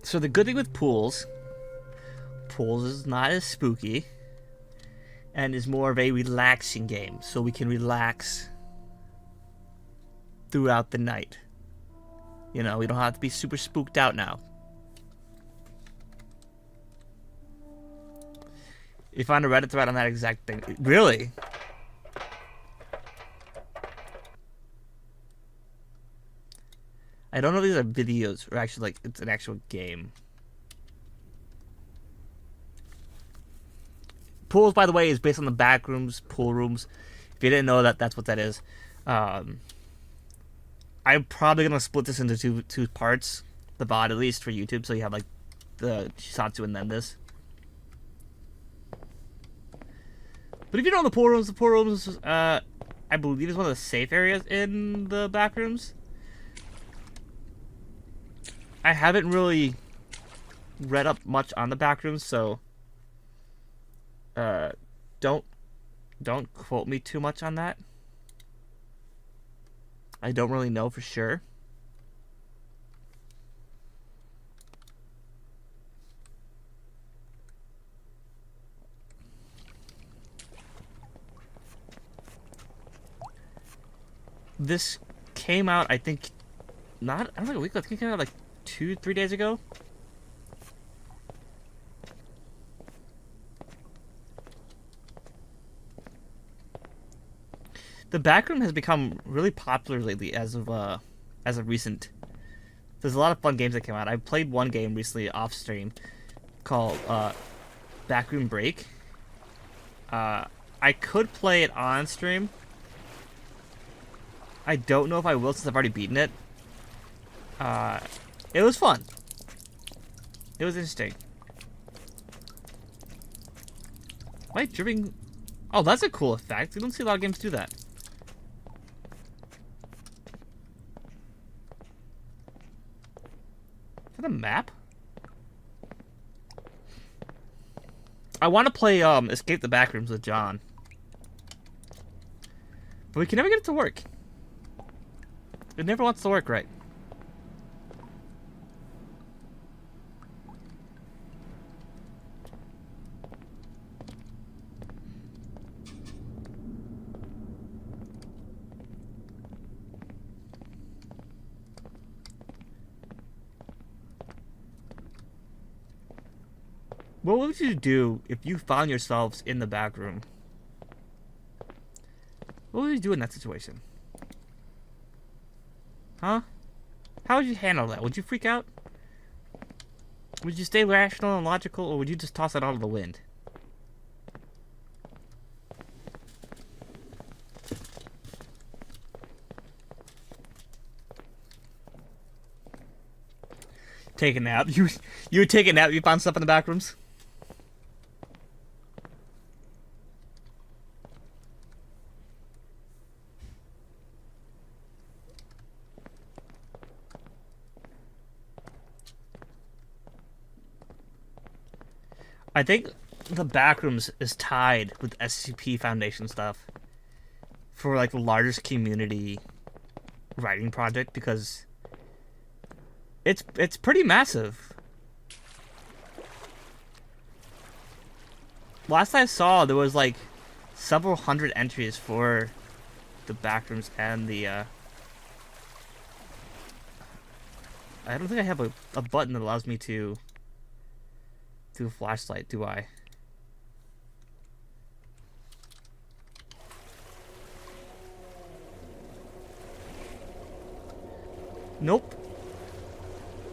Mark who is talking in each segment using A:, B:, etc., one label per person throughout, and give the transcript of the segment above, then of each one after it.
A: So the good thing with pools is not as spooky and is more of a relaxing game, so we can relax throughout the night. You know, we don't have to be super spooked out now. You find a Reddit thread on that exact thing. Really? I don't know if these are videos or actually, like, it's an actual game. Pools, by the way, is based on the back rooms, pool rooms. If you didn't know that, that's what that is. I'm probably gonna split this into two parts, the VOD at least for YouTube, so you have like the Shisatsu and then this. But if you don't know the pool rooms, I believe is one of the safe areas in the back rooms. I haven't really read up much on the back rooms, so don't quote me too much on that. I don't really know for sure. This came out, I think, I don't think a week ago. I think it came out like 2-3 days ago. The backroom has become really popular lately as of recent. There's a lot of fun games that came out. I played one game recently off stream called Backroom Break. I could play it on stream. I don't know if I will since I've already beaten it. It was fun. It was interesting. Light dripping. Oh, that's a cool effect. You don't see a lot of games do that. Is that a map? I want to play Escape the Backrooms with John. But we can never get it to work. It never wants to work right. What would you do if you found yourselves in the back room? What would you do in that situation? Huh? How would you handle that? Would you freak out? Would you stay rational and logical, or would you just toss it out of the wind? Take a nap. You would take a nap if you found stuff in the back rooms? I think the Backrooms is tied with SCP Foundation stuff for like the largest community writing project because it's pretty massive. Last I saw, there was like several hundred entries for the Backrooms and the I don't think I have a button that allows me to do a flashlight, do I? Nope.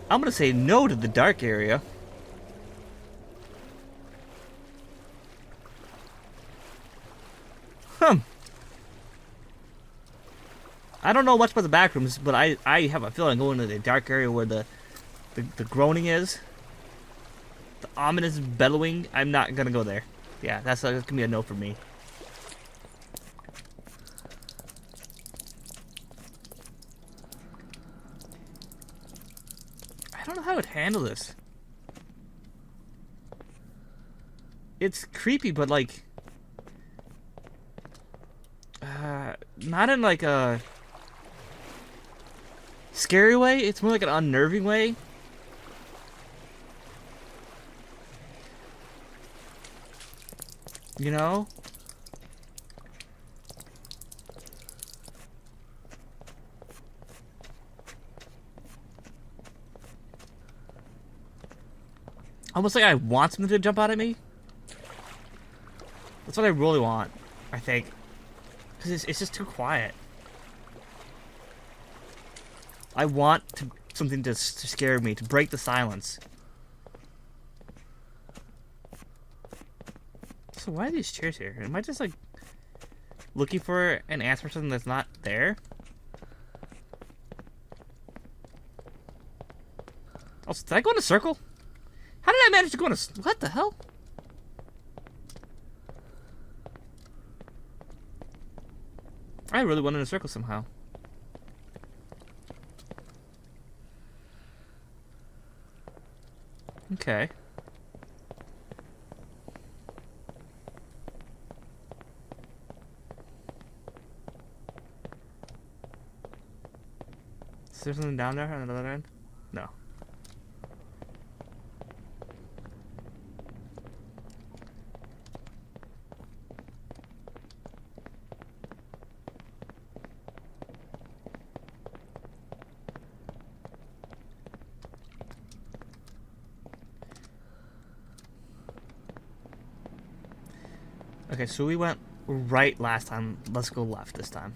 A: I'm gonna say no to the dark area. I don't know much about the Backrooms, but I have a feeling going to the dark area where the groaning is. The ominous bellowing, I'm not gonna go there. Yeah, that's gonna be a no for me. I don't know how I would handle this. It's creepy, but like, not in like a scary way. It's more like an unnerving way. You know? Almost like I want something to jump out at me. That's what I really want, I think. Because it's just too quiet. I want something to scare me, to break the silence. So why are these chairs here? Am I just like looking for an answer for something that's not there? Also, did I go in a circle? How did I manage to go in a... What the hell? I really went in a circle somehow. Okay. Is there something down there on the other end? No. Okay, so we went right last time. Let's go left this time.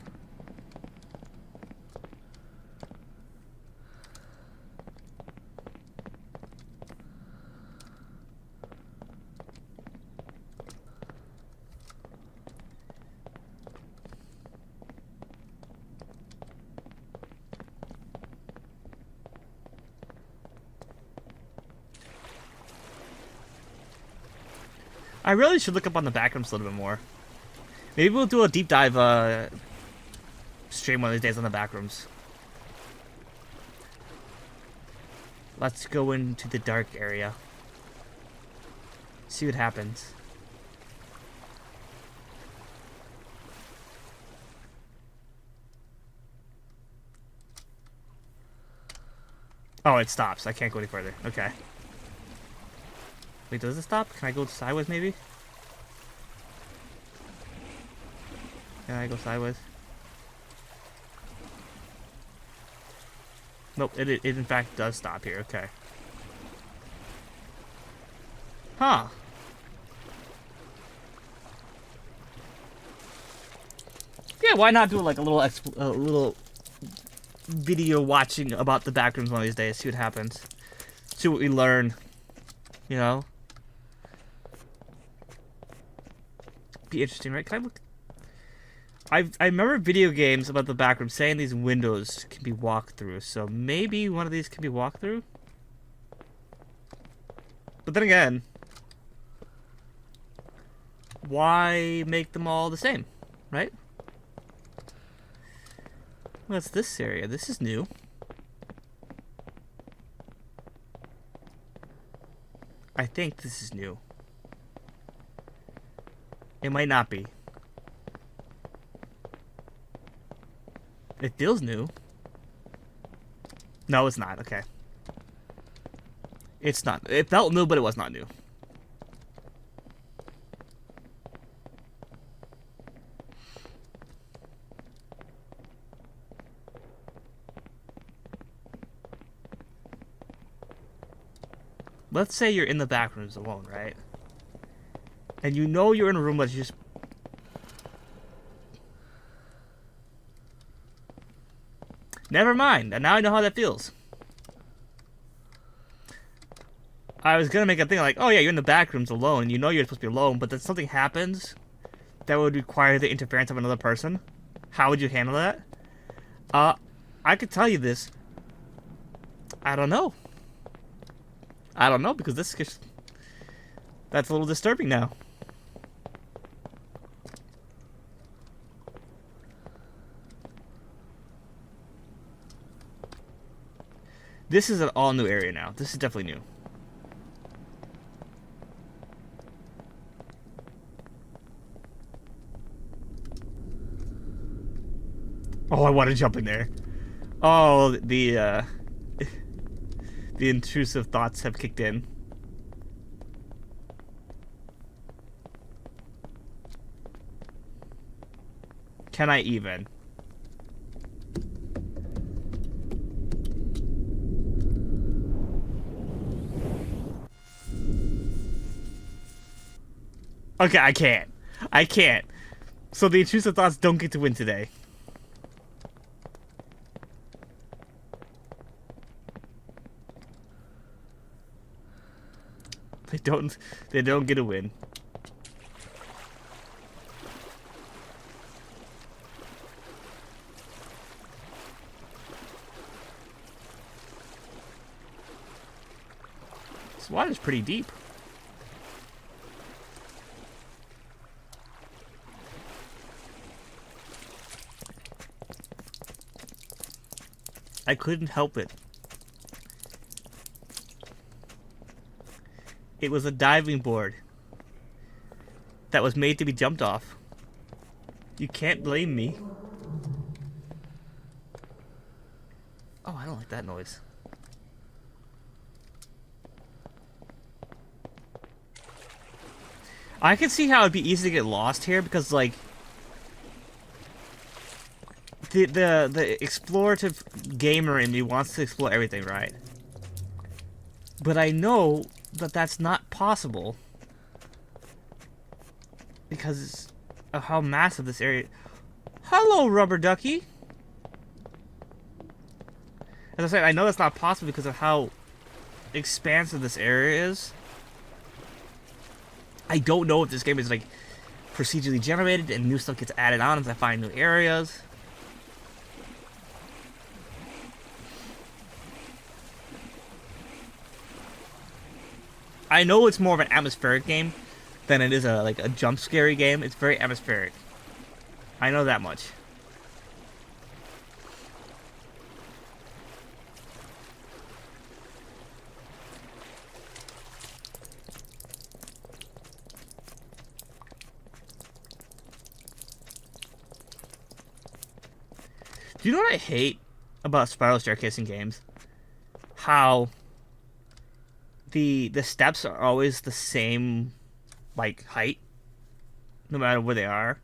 A: I really should look up on the backrooms a little bit more. Maybe we'll do a deep dive stream one of these days on the backrooms. Let's go into the dark area. See what happens. Oh, it stops. I can't go any further. Okay. Wait, does it stop? Can I go sideways maybe? Can I go sideways? Nope, it in fact does stop here. Okay. Huh. Yeah, why not do like a little video watching about the backrooms one of these days? See what happens. See what we learn. You know? Be interesting, right? Can I look? I remember video games about the backroom saying these windows can be walked through, so maybe one of these can be walked through. But then again, why make them all the same, right? What's this area? This is new. I think this is new. It might not be. It feels new. No, it's not. Okay. It's not. It felt new, but it was not new. Let's say you're in the back rooms alone, right? And you know you're in a room that's just... Never mind. And now I know how that feels. I was gonna make a thing like, oh yeah, you're in the back rooms alone, and you know you're supposed to be alone, but then something happens that would require the interference of another person. How would you handle that? I could tell you this. I don't know. I don't know, because this is... That's a little disturbing now. This is an all-new area now. This is definitely new. Oh, I want to jump in there. Oh, the intrusive thoughts have kicked in. Can I even? Okay, I can't. I can't. So the intrusive thoughts don't get to win today. They don't get a win. This water's pretty deep. I couldn't help it. It was a diving board that was made to be jumped off. You can't blame me. Oh, I don't like that noise. I can see how it'd be easy to get lost here because, like, the explorative gamer in me wants to explore everything, right? But I know that that's not possible because of how massive this area. Hello, rubber ducky. As I said, I know that's not possible because of how expansive this area is. I don't know if this game is like procedurally generated and new stuff gets added on as I find new areas. I know it's more of an atmospheric game than it is a jump scary game. It's very atmospheric. I know that much. Do you know what I hate about spiral staircasing games? How the steps are always the same, like, height, no matter where they are.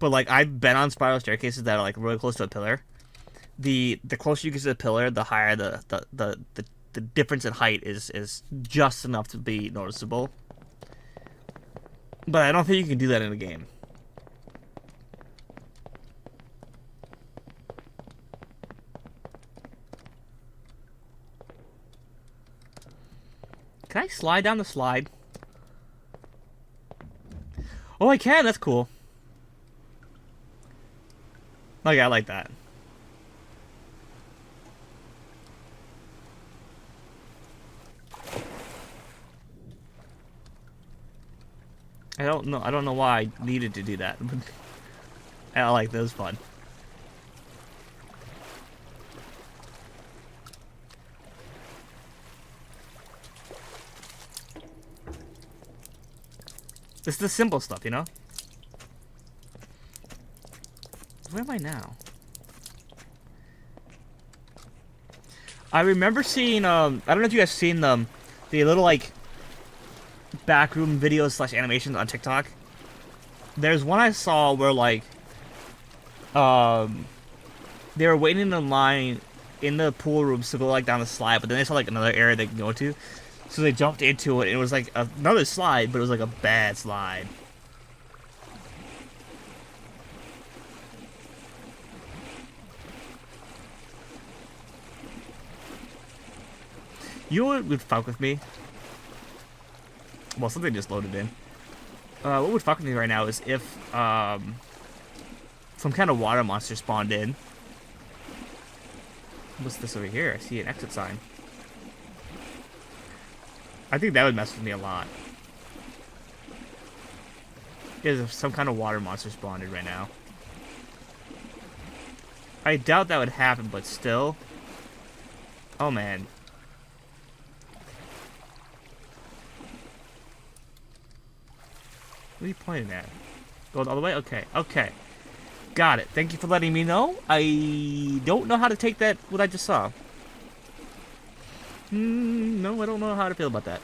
A: But, like, I've been on spiral staircases that are, like, really close to a pillar. The closer you get to the pillar, the higher the difference in height is just enough to be noticeable. But I don't think you can do that in a game. Can I slide down the slide? Oh, I can. That's cool. Oh, yeah, I like that. I don't know why I needed to do that. I like that. It was fun. It's the simple stuff, you know? Where am I now? I remember seeing, I don't know if you guys seen them, the little, like, backroom videos / animations on TikTok. There's one I saw where, like, they were waiting in line in the pool rooms to go, like, down the slide, but then they saw, like, another area they can go to. So they jumped into it, and it was like another slide, but it was like a bad slide. You know what would fuck with me? Well, something just loaded in. What would fuck with me right now is if some kind of water monster spawned in. What's this over here? I see an exit sign. I think that would mess with me a lot. Is if some kind of water monster spawned in right now. I doubt that would happen, but still. Oh man. What are you pointing at? Going all the way? Okay. Okay. Got it. Thank you for letting me know. I don't know how to take that, what I just saw. No, I don't know how to feel about that.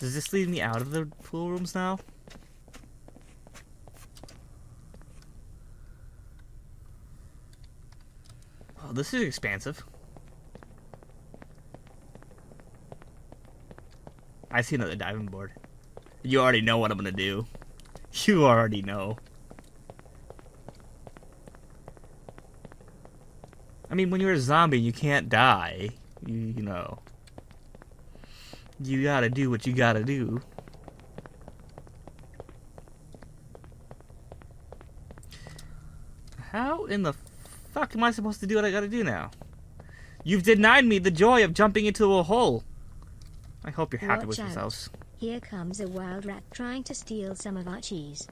A: Does this lead me out of the pool rooms now? Oh, this is expansive. I see another diving board. You already know what I'm gonna do. You already know. I mean, when you're a zombie, you can't die. You know. You gotta do what you gotta do. How in the fuck am I supposed to do what I gotta do now? You've denied me the joy of jumping into a hole. I hope you're happy with yourselves.
B: Here comes a wild rat trying to steal some of our cheese.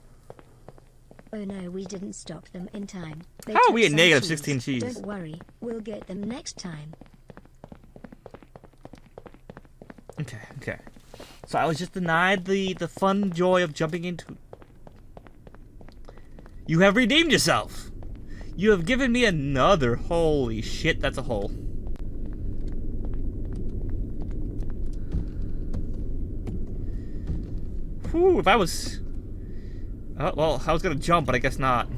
B: Oh no, we didn't stop them in time.
A: How are we at negative 16 cheese?
B: Don't worry, we'll get them next time.
A: Okay. So I was just denied the fun joy of jumping into... You have redeemed yourself! You have given me another... Holy shit, that's a hole. Whew, if I was... Oh, well, I was gonna jump, but I guess not.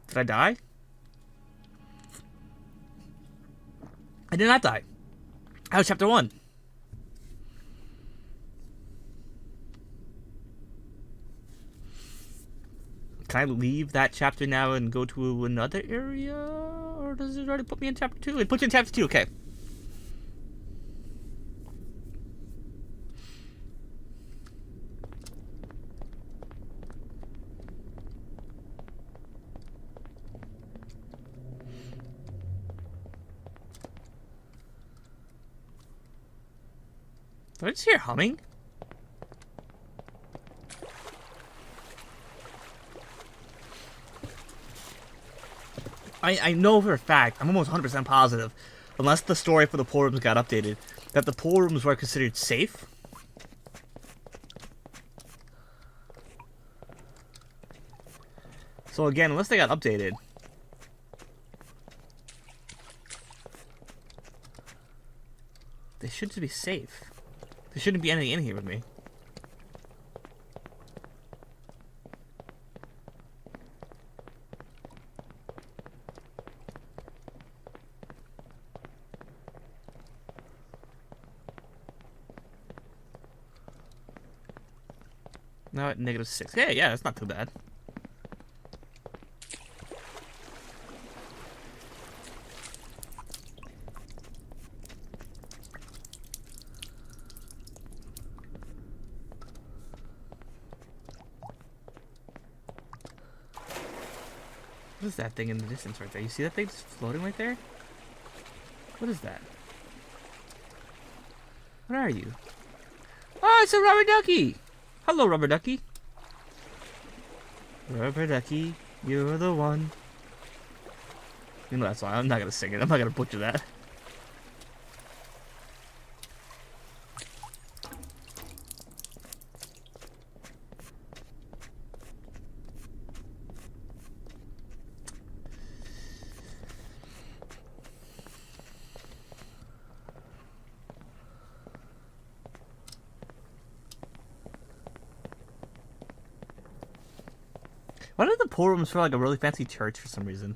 A: Did I die? I did not die. That was chapter 1. Can I leave that chapter now and go to another area? Or does it already put me in chapter 2? It puts you in chapter 2, okay. Did I just hear humming? I know for a fact, I'm almost 100% positive, unless the story for the pool rooms got updated, that the pool rooms were considered safe. So again, unless they got updated, they should be safe. There shouldn't be anything in here with me. Now at negative 6. Yeah, that's not too bad. What is that thing in the distance right there? You see that thing just floating right there? What is that? What are you? Oh, it's a rubber ducky! Hello, rubber ducky. Rubber ducky, you're the one. You know that song. I'm not gonna sing it. I'm not gonna butcher that. Why do the pool rooms feel like a really fancy church for some reason?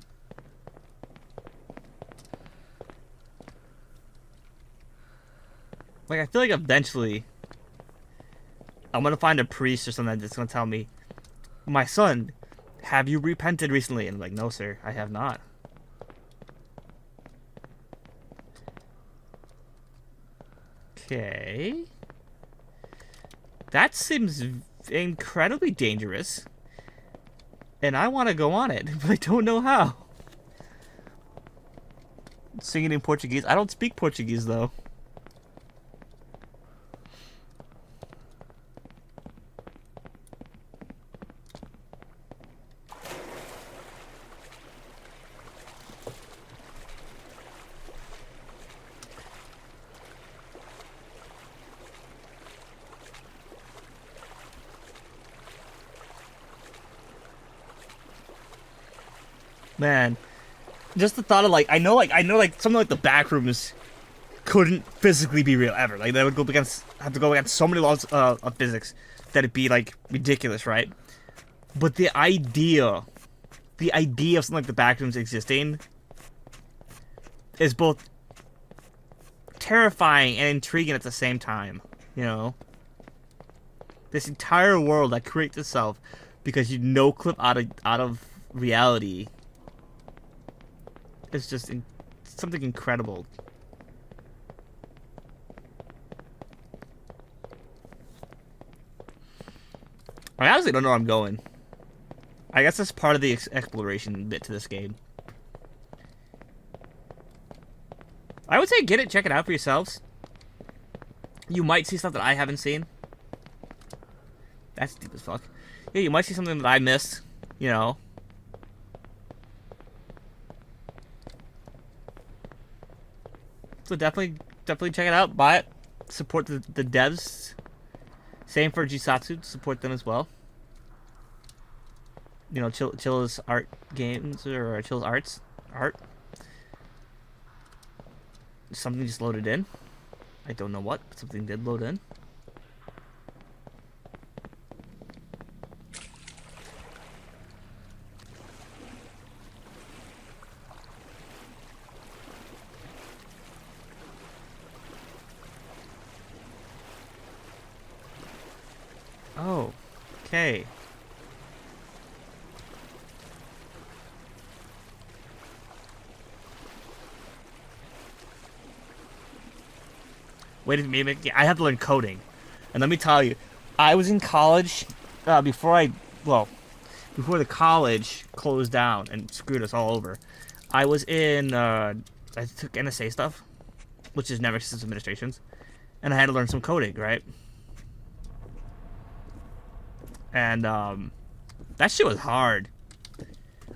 A: Like, I feel like eventually I'm gonna find a priest or something that's gonna tell me, my son, have you repented recently? And I'm like, no, sir, I have not. Okay. That seems incredibly dangerous. And I want to go on it, but I don't know how. Singing in Portuguese. I don't speak Portuguese, though. Man, just the thought of like I know like something like the backrooms couldn't physically be real ever. Like they would have to go against so many laws of physics that it'd be like ridiculous, right? But the idea of something like the backrooms existing is both terrifying and intriguing at the same time. You know, this entire world that creates itself because you no clip out of reality. It's just something incredible. I honestly don't know where I'm going. I guess that's part of the exploration bit to this game. I would say get it, check it out for yourselves. You might see stuff that I haven't seen. That's deep as fuck. Yeah, you might see something that I missed, you know. So definitely check it out, buy it, support the devs. Same for Jisatsu, support them as well. You know, Chilla's art games or Chilla's art. Something just loaded in. I don't know what, but something did load in. Oh, okay. Wait a minute, I have to learn coding. And let me tell you, I was in college before the college closed down and screwed us all over. I was in, I took NSA stuff, which is Network Systems Administrations, and I had to learn some coding, right? And that shit was hard.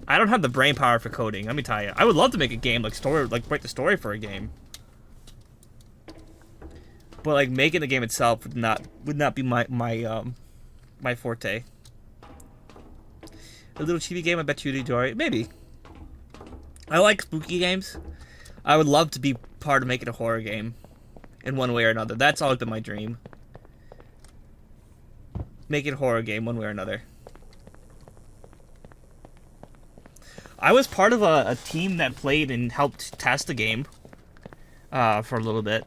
A: I don't have the brain power for coding, let me tell you. I would love to make a game, like write the story for a game. But like making the game itself would not be my forte. A little chibi game, I bet you'd enjoy it. Maybe. I like spooky games. I would love to be part of making a horror game in one way or another. That's always been my dream. Making a horror game one way or another. I was part of a team that played and helped test the game for a little bit.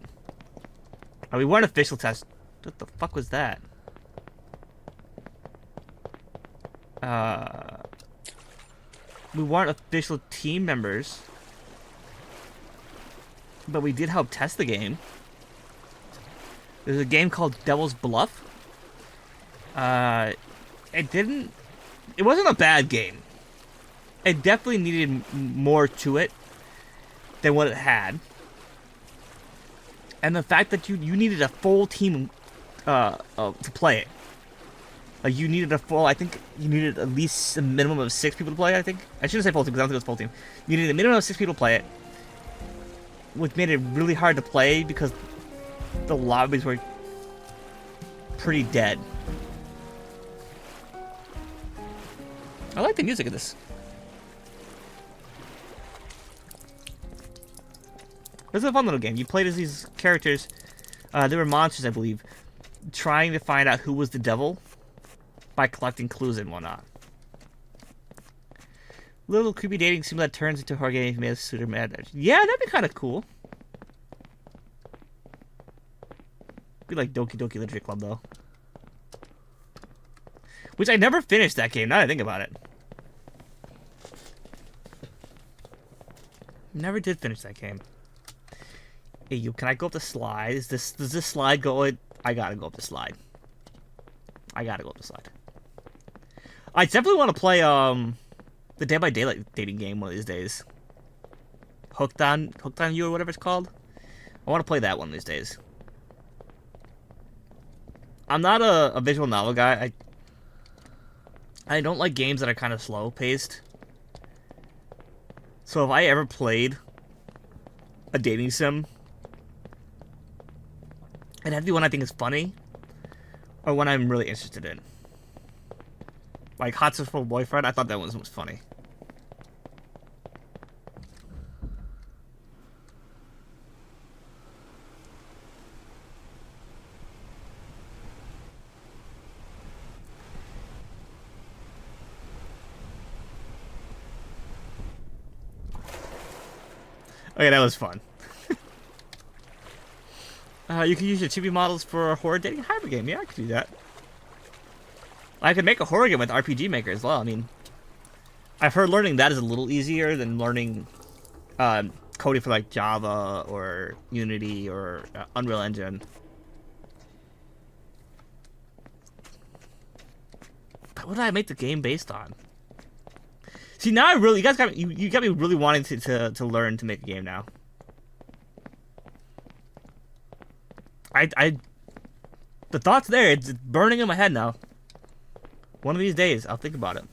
A: We weren't official test. What the fuck was that? We weren't official team members, but we did help test the game. There's a game called Devil's Bluff. It wasn't a bad game. It definitely needed more to it than what it had. And the fact that you needed a full team to play it. Like, you needed I think you needed at least a minimum of 6 people to play, I think. I shouldn't say full team, because I don't think it was full team. You needed a minimum of 6 people to play it. Which made it really hard to play, because the lobbies were pretty dead. I like the music of this. This is a fun little game. You played as these characters. They were monsters, I believe, trying to find out who was the devil by collecting clues and whatnot. Little creepy dating sim that turns into a horror game if you made a suitor mad. Yeah, that'd be kind of cool. Be like Doki Doki Literature Club, though. Which I never finished that game, now that I think about it. Never did finish that game. Hey, you, can I go up the slide? Does this slide go? I gotta go up the slide. I gotta go up the slide. I definitely want to play the Dead by Daylight dating game one of these days. Hooked on You or whatever it's called. I want to play that one these days. I'm not a visual novel guy. I don't like games that are kind of slow paced. So if I ever played a dating sim, it'd have to be one I think is funny, or one I'm really interested in. Like Hot Successful Boyfriend, I thought that one was funny. Okay, that was fun. You can use your chibi models for a horror dating hybrid game. Yeah, I could do that. I could make a horror game with RPG Maker as well. I mean, I've heard learning that is a little easier than learning coding for like Java or Unity or Unreal Engine. But what did I make the game based on? See, now I really, you guys got me, you got me really wanting to learn to make a game now. The thought's there. It's burning in my head now. One of these days, I'll think about it.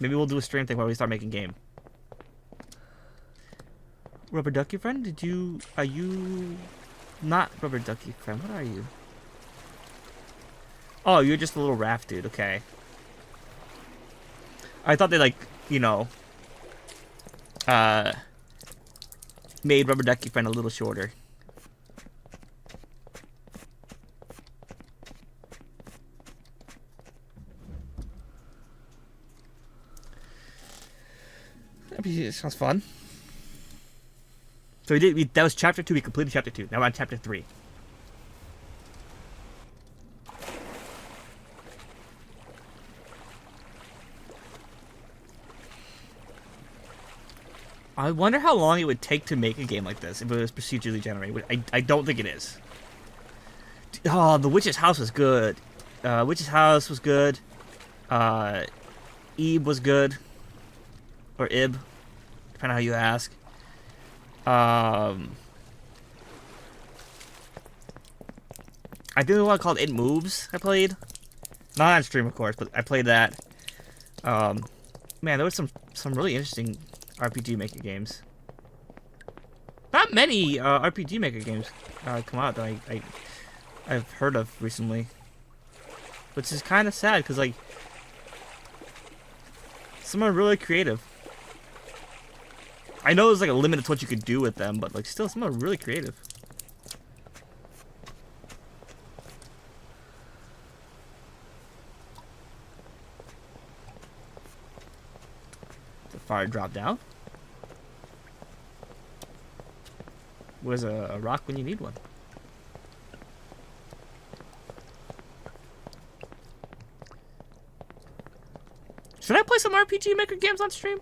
A: Maybe we'll do a stream thing while we start making game. Rubber Ducky Friend, are you not Rubber Ducky Friend? What are you? Oh, you're just a little raft dude. Okay. I thought they like, you know, made Rubber Ducky Friend a little shorter. It sounds fun. So that was chapter 2. We completed chapter 2. Now we're on chapter 3. I wonder how long it would take to make a game like this if it was procedurally generated. I don't think it is. Oh, the Witch's House was good. Witch's House was good. Ebe was good. Or Ib. Depending on how you ask. I think the one called It Moves I played. Not on stream, of course, but I played that. Man, there was some really interesting RPG Maker games. Not many RPG Maker games come out that I've heard of recently. Which is kind of sad, because, like, some are really creative. I know there's, like, a limit to what you could do with them, but, like, still, some are really creative. The fire drop down? Where's a rock when you need one? Should I play some RPG Maker games on stream?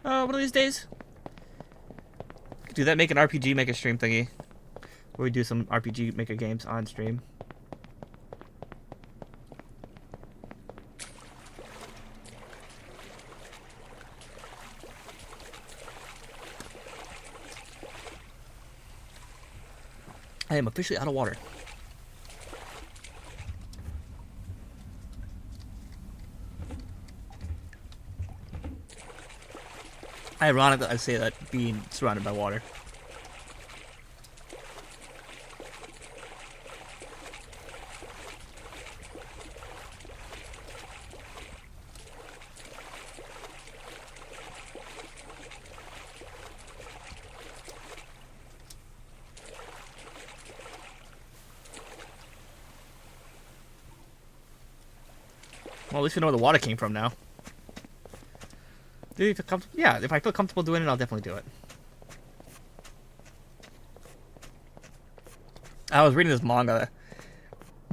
A: One of these days? Do that, make an RPG Maker stream thingy. Where we do some RPG Maker games on stream. I am officially out of water. Ironic that I say that being surrounded by water. Well, at least we know where the water came from now. Do you feel comfortable? Yeah, if I feel comfortable doing it, I'll definitely do it. I was reading this manga.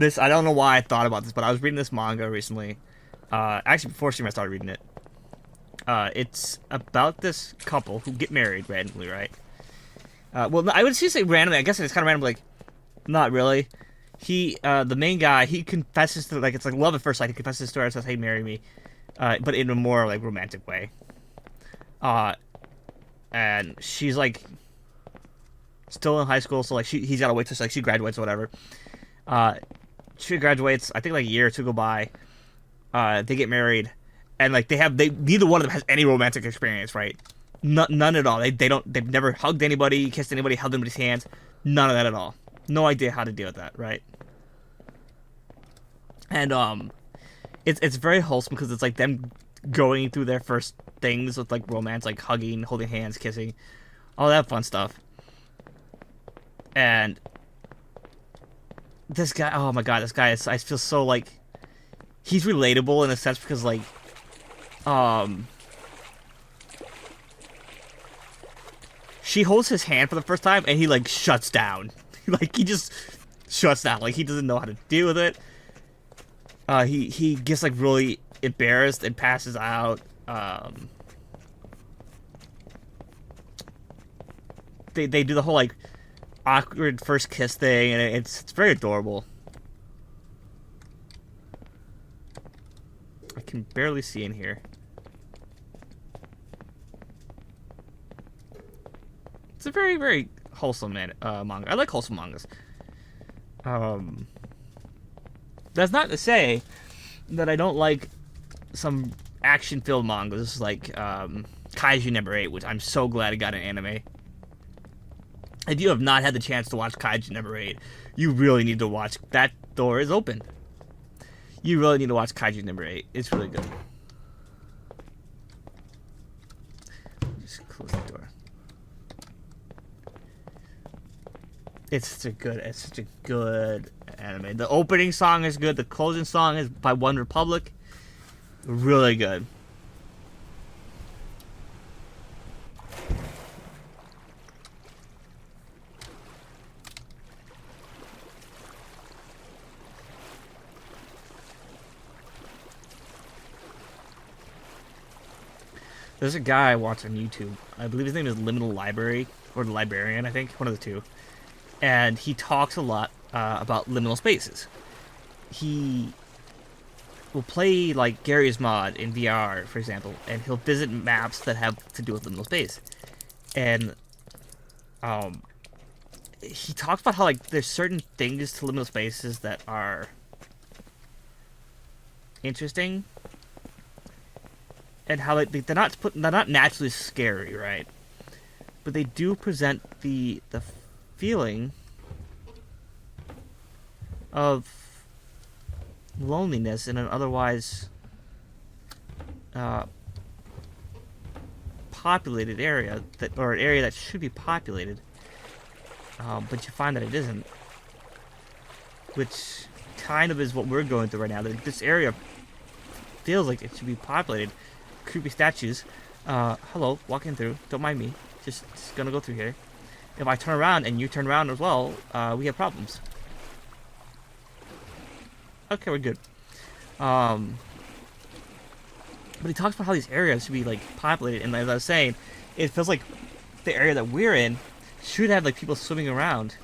A: I don't know why I thought about this, but I was reading this manga recently. Actually, before stream I started reading it. It's about this couple who get married randomly, right? Well, I would just say randomly. I guess it's kind of random, like, not really. The main guy, he confesses to, like, it's like love at first sight. He confesses to her and says, "Hey, marry me," but in a more, like, romantic way. And she's, like, still in high school, so, like, he's gotta wait till, like, she graduates or whatever. She graduates, I think, like, a year or two go by. They get married, and, like, neither one of them has any romantic experience, right? None at all. They've never hugged anybody, kissed anybody, held anybody's hands. None of that at all. No idea how to deal with that, right? And it's very wholesome because it's like them going through their first things with, like, romance, like hugging, holding hands, kissing, all that fun stuff. And this guy, oh my god, this guy I feel so, like, he's relatable in a sense because, like, she holds his hand for the first time, and he like shuts down. Like he just shuts down. Like he doesn't know how to deal with it. He gets like really embarrassed and passes out. They do the whole like awkward first kiss thing, and it's very adorable. I can barely see in here. It's a very, very wholesome manga. I like wholesome mangas. That's not to say that I don't like some action-filled mangas like Kaiju Number 8, which I'm so glad it got an anime. If you have not had the chance to watch Kaiju Number 8, you really need to watch. That door is open. You really need to watch Kaiju Number 8. It's really good. Just close the door. It's such a good anime. The opening song is good. The closing song is by One Republic. Really good. There's a guy I watch on YouTube. I believe his name is Liminal Library, or the Librarian, I think. One of the two. And he talks a lot about liminal spaces. He will play, like, Gary's Mod in VR, for example, and he'll visit maps that have to do with liminal space. And he talks about how, like, there's certain things to liminal spaces that are interesting, and how like they're not naturally scary, right? But they do present the feeling of loneliness in an otherwise populated area, or an area that should be populated, but you find that it isn't, which kind of is what we're going through right now. This area feels like it should be populated. Creepy statues. Hello, walking through. Don't mind me. Just gonna go through here. If I turn around and you turn around as well, we have problems. Okay, we're good. But he talks about how these areas should be like populated, and as I was saying, it feels like the area that we're in should have like people swimming around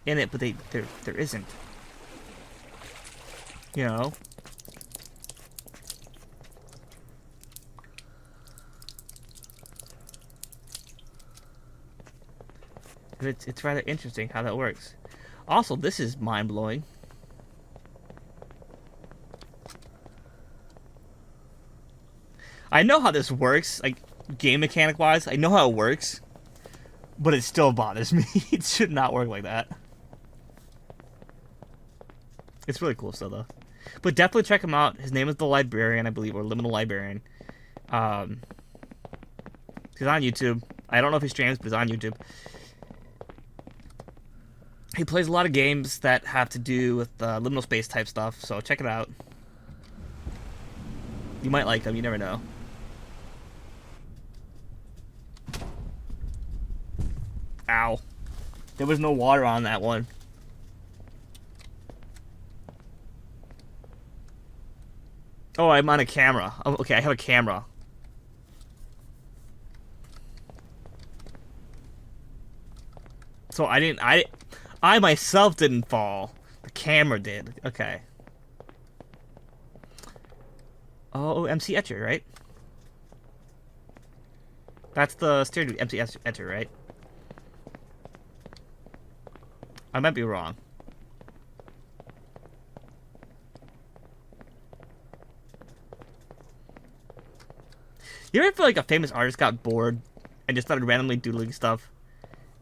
A: in it, but there isn't. You know. It's rather interesting how that works. Also, this is mind-blowing. I know how this works, like, game mechanic-wise. I know how it works. But it still bothers me. It should not work like that. It's really cool still, though. But definitely check him out. His name is The Librarian, I believe, or Liminal Librarian. He's on YouTube. I don't know if he streams, but he's on YouTube. He plays a lot of games that have to do with liminal space type stuff, so check it out. You might like him, you never know. Ow. There was no water on that one. Oh, I'm on a camera. Oh, okay, I have a camera. So I myself didn't fall. The camera did. Okay. Oh, MC Etcher, right? That's the steering wheel, MC Etcher, right? I might be wrong. You ever feel like a famous artist got bored and just started randomly doodling stuff?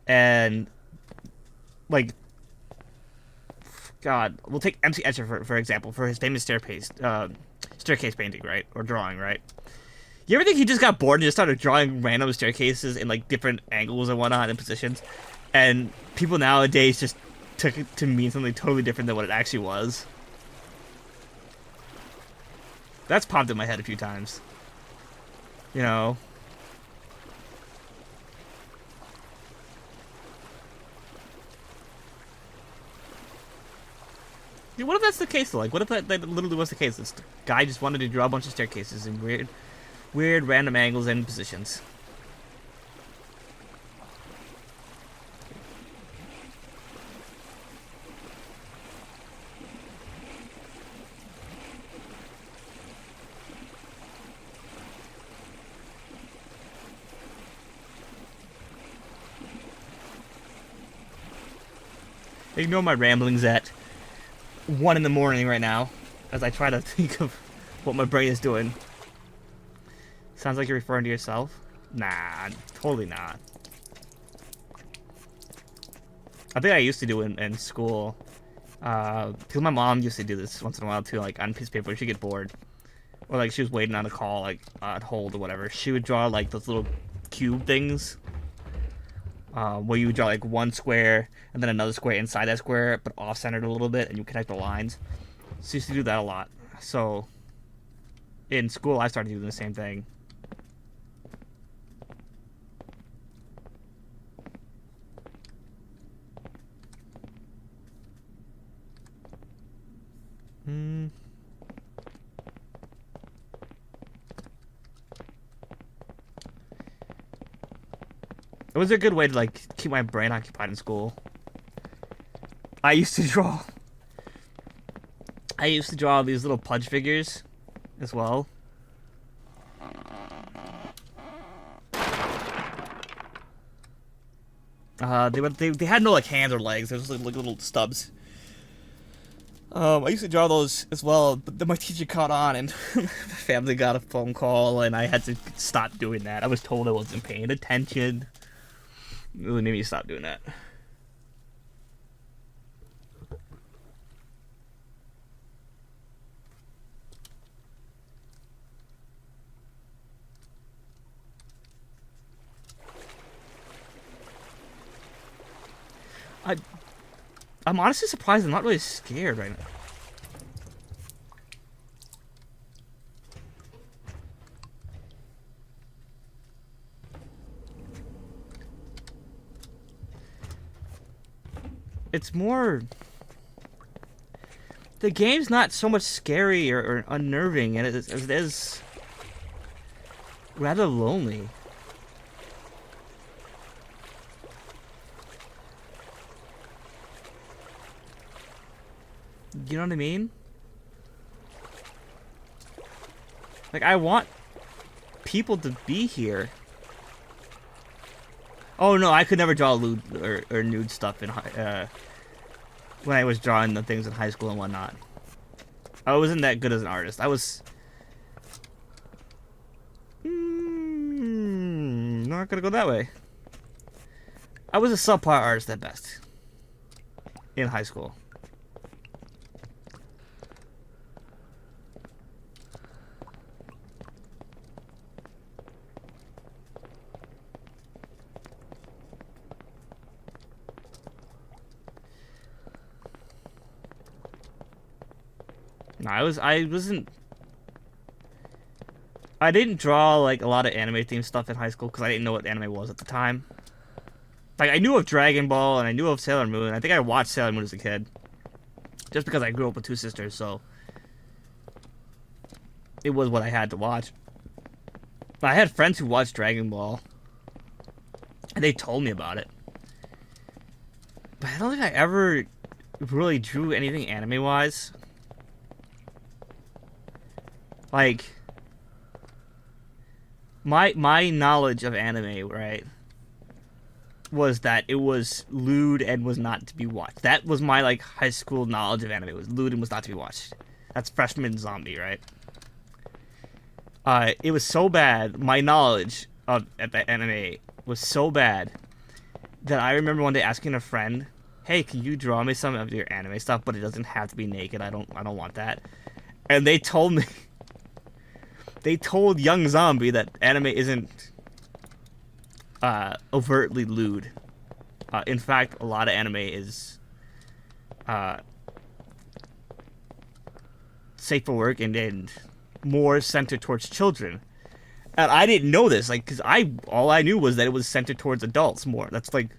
A: And like, God, we'll take MC Escher for example, for his famous staircase painting, right? Or drawing, right? You ever think he just got bored and just started drawing random staircases in like different angles and whatnot and positions? And people nowadays just took it to mean something totally different than what it actually was. That's popped in my head a few times. You know. Yeah, what if that's the case though? Like, what if that literally was the case? This guy just wanted to draw a bunch of staircases in weird random angles and positions. Ignore my ramblings at 1 in the morning right now, as I try to think of what my brain is doing. Sounds like you're referring to yourself? Nah, totally not. I think I used to do it in school. Because my mom used to do this once in a while too, like on a piece of paper. She'd get bored. Or like she was waiting on a call, like on hold or whatever. She would draw like those little cube things. Where you would draw like one square and then another square inside that square, but off-centered a little bit, and you connect the lines. So I used to do that a lot. So in school, I started doing the same thing. It was a good way to like keep my brain occupied in school. I used to draw these little Pudge figures as well. They had no like hands or legs. They were just like little stubs. I used to draw those as well, but then my teacher caught on, and my family got a phone call, and I had to stop doing that. I was told I wasn't paying attention. It really made me stop doing that. I'm honestly surprised I'm not really scared right now. It's more... The game's not so much scary or unnerving as it is rather lonely. You know what I mean? Like, I want people to be here. Oh no, I could never draw lewd or nude stuff in when I was drawing the things in high school and whatnot. I wasn't that good as an artist. I was not gonna go that way. I was a subpar artist at best in high school. No, I didn't draw like a lot of anime themed stuff in high school because I didn't know what anime was at the time. Like, I knew of Dragon Ball and I knew of Sailor Moon. I think I watched Sailor Moon as a kid. Just because I grew up with two sisters, so it was what I had to watch. I had friends who watched Dragon Ball, and they told me about it. But I don't think I ever really drew anything anime-wise. Like, my knowledge of anime, right, was that it was lewd and was not to be watched. That was my, like, high school knowledge of anime. It was lewd and was not to be watched. That's Freshman Zombie, right? It was so bad, my knowledge of that anime was so bad that I remember one day asking a friend, hey, can you draw me some of your anime stuff, but it doesn't have to be naked. I don't want that. And they told me, they told young Zombie that anime isn't overtly lewd. In fact, a lot of anime is safe for work and more centered towards children. And I didn't know this, like, because all I knew was that it was centered towards adults more. That's, like,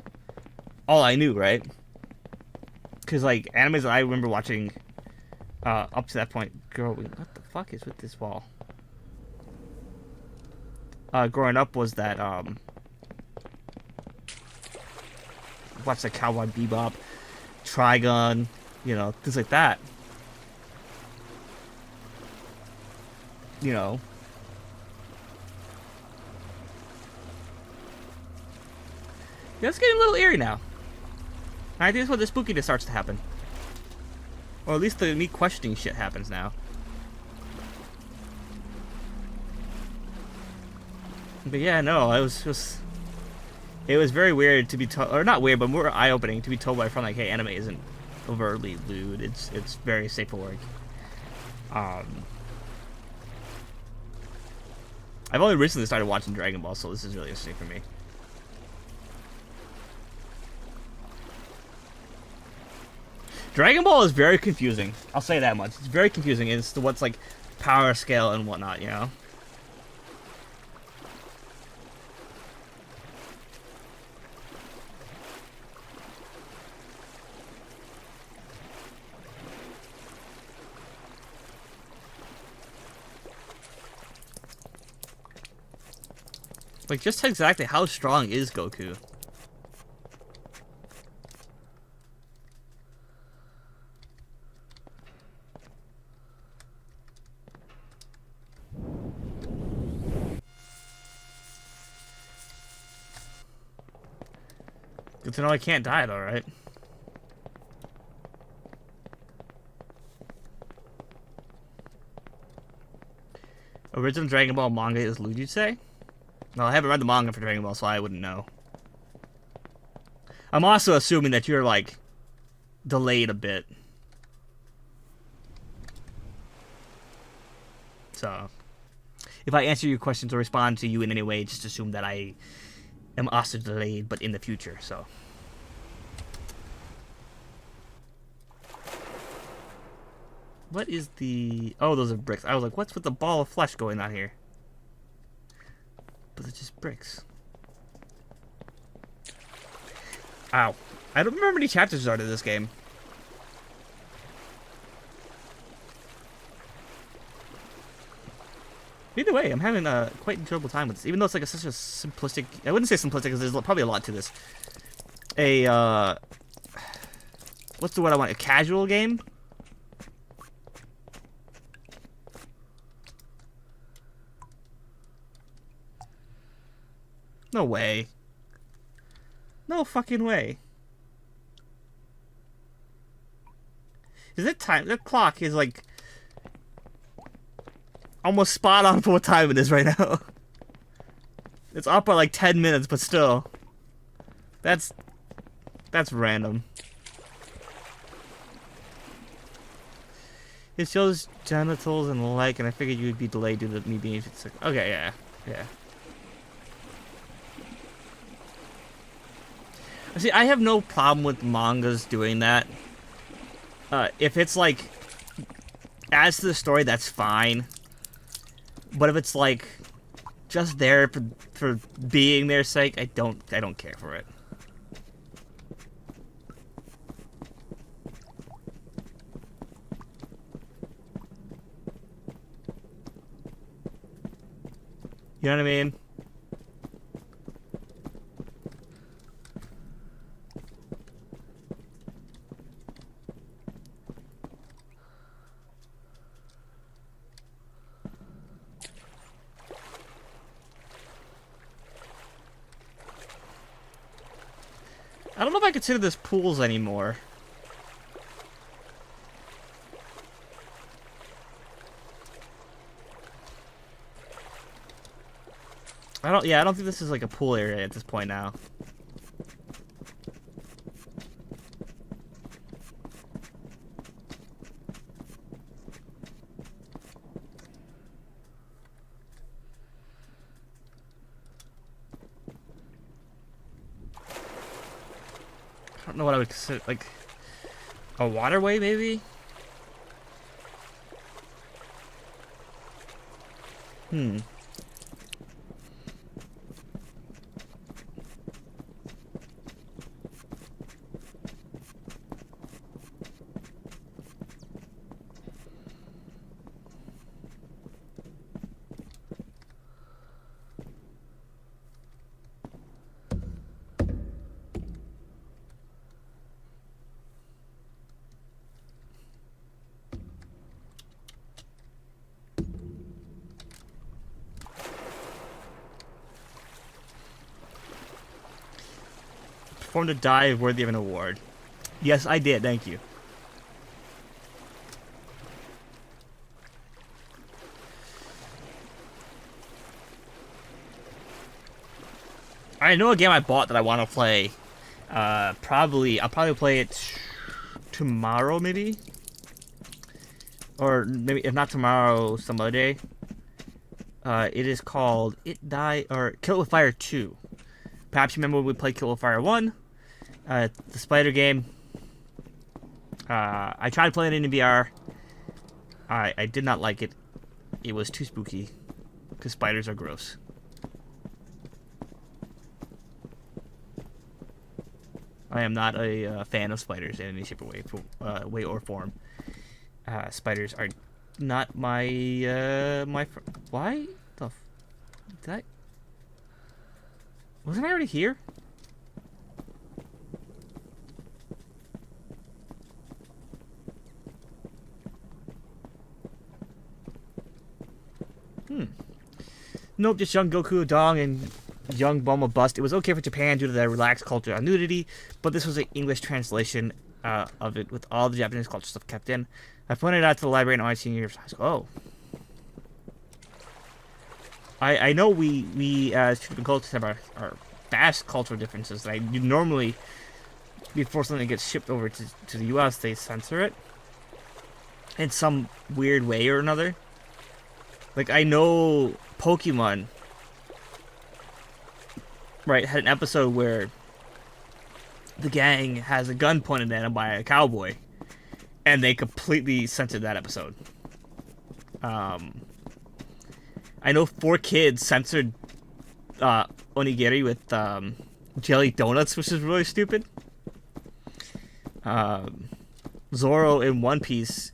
A: all I knew, right? Because, like, animes that I remember watching up to that point, growing. What the fuck is with this wall? Growing up was that watch the Cowboy Bebop, Trigun, you know, things like that. You know. Yeah, it's getting a little eerie now. I think that's when the spookiness starts to happen. Or at least the me questioning shit happens now. But yeah, no, it was very weird to be told, or not weird, but more eye-opening to be told by a friend like, hey, anime isn't overtly lewd. It's very safe for work. I've only recently started watching Dragon Ball, so this is really interesting for me. Dragon Ball is very confusing. I'll say that much. It's very confusing as to what's like power scale and whatnot, you know? Like, just exactly how strong is Goku? Good to know I can't die though, right? Original Dragon Ball manga is lewd, you'd say? Well, I haven't read the manga for Dragon Ball, so I wouldn't know. I'm also assuming that you're, like, delayed a bit. So, if I answer your questions or respond to you in any way, just assume that I am also delayed, but in the future, so. What is the... Oh, those are bricks. I was like, what's with the ball of flesh going on here? But it's just bricks. Ow. I don't remember how many chapters there are to this game. Either way, I'm having a quite enjoyable time with this. Even though it's like such a simplistic... I wouldn't say simplistic because there's probably a lot to this. What's the word I want? A casual game? No way. No fucking way. Is it time? That clock is like almost spot on for what time it is right now. It's up by like 10 minutes, but still. That's random. It shows genitals and the like, and I figured you would be delayed due to me being sick. Okay, yeah. Yeah. See, I have no problem with mangas doing that. If it's like adds to the story, that's fine. But if it's like just there for being their sake, I don't care for it. You know what I mean? I don't know if I consider this pools anymore. I don't think this is like a pool area at this point now. I don't know what I would consider, like, a waterway, maybe? performed a dive worthy of an award. Yes, I did. Thank you. I know a game I bought that I want to play. I'll probably play it tomorrow, maybe, or maybe if not tomorrow, some other day. It is called Kill It With Fire 2. Perhaps you remember when we played Kill It With Fire 1, the spider game. I tried playing it in VR. I did not like it. It was too spooky, because spiders are gross. I am not a fan of spiders in any shape or way or form. Spiders are not my why the did I wasn't I already here? Nope, just young Goku, Dong, and young Bulma bust. It was okay for Japan due to the relaxed culture on nudity, but this was an English translation of it with all the Japanese culture stuff kept in. I pointed out to the library in my senior year of high school. Oh. I know we as Cuban cultures have our vast cultural differences. That you normally, before something gets shipped over to the U.S., they censor it in some weird way or another. Like, I know Pokemon, right, had an episode where the gang has a gun pointed at him by a cowboy, and they completely censored that episode. I know 4Kids censored onigiri with jelly donuts, which is really stupid. Zoro in One Piece,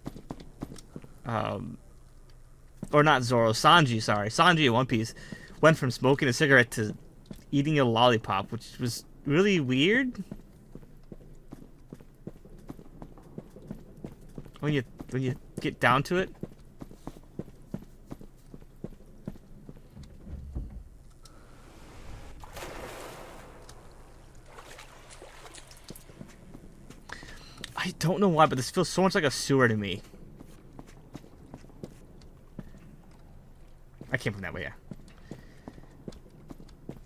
A: or not Zoro, Sanji, sorry. Sanji in One Piece went from smoking a cigarette to eating a lollipop, which was really weird. When you get down to it. I don't know why, but this feels so much like a sewer to me. I came from that way, yeah.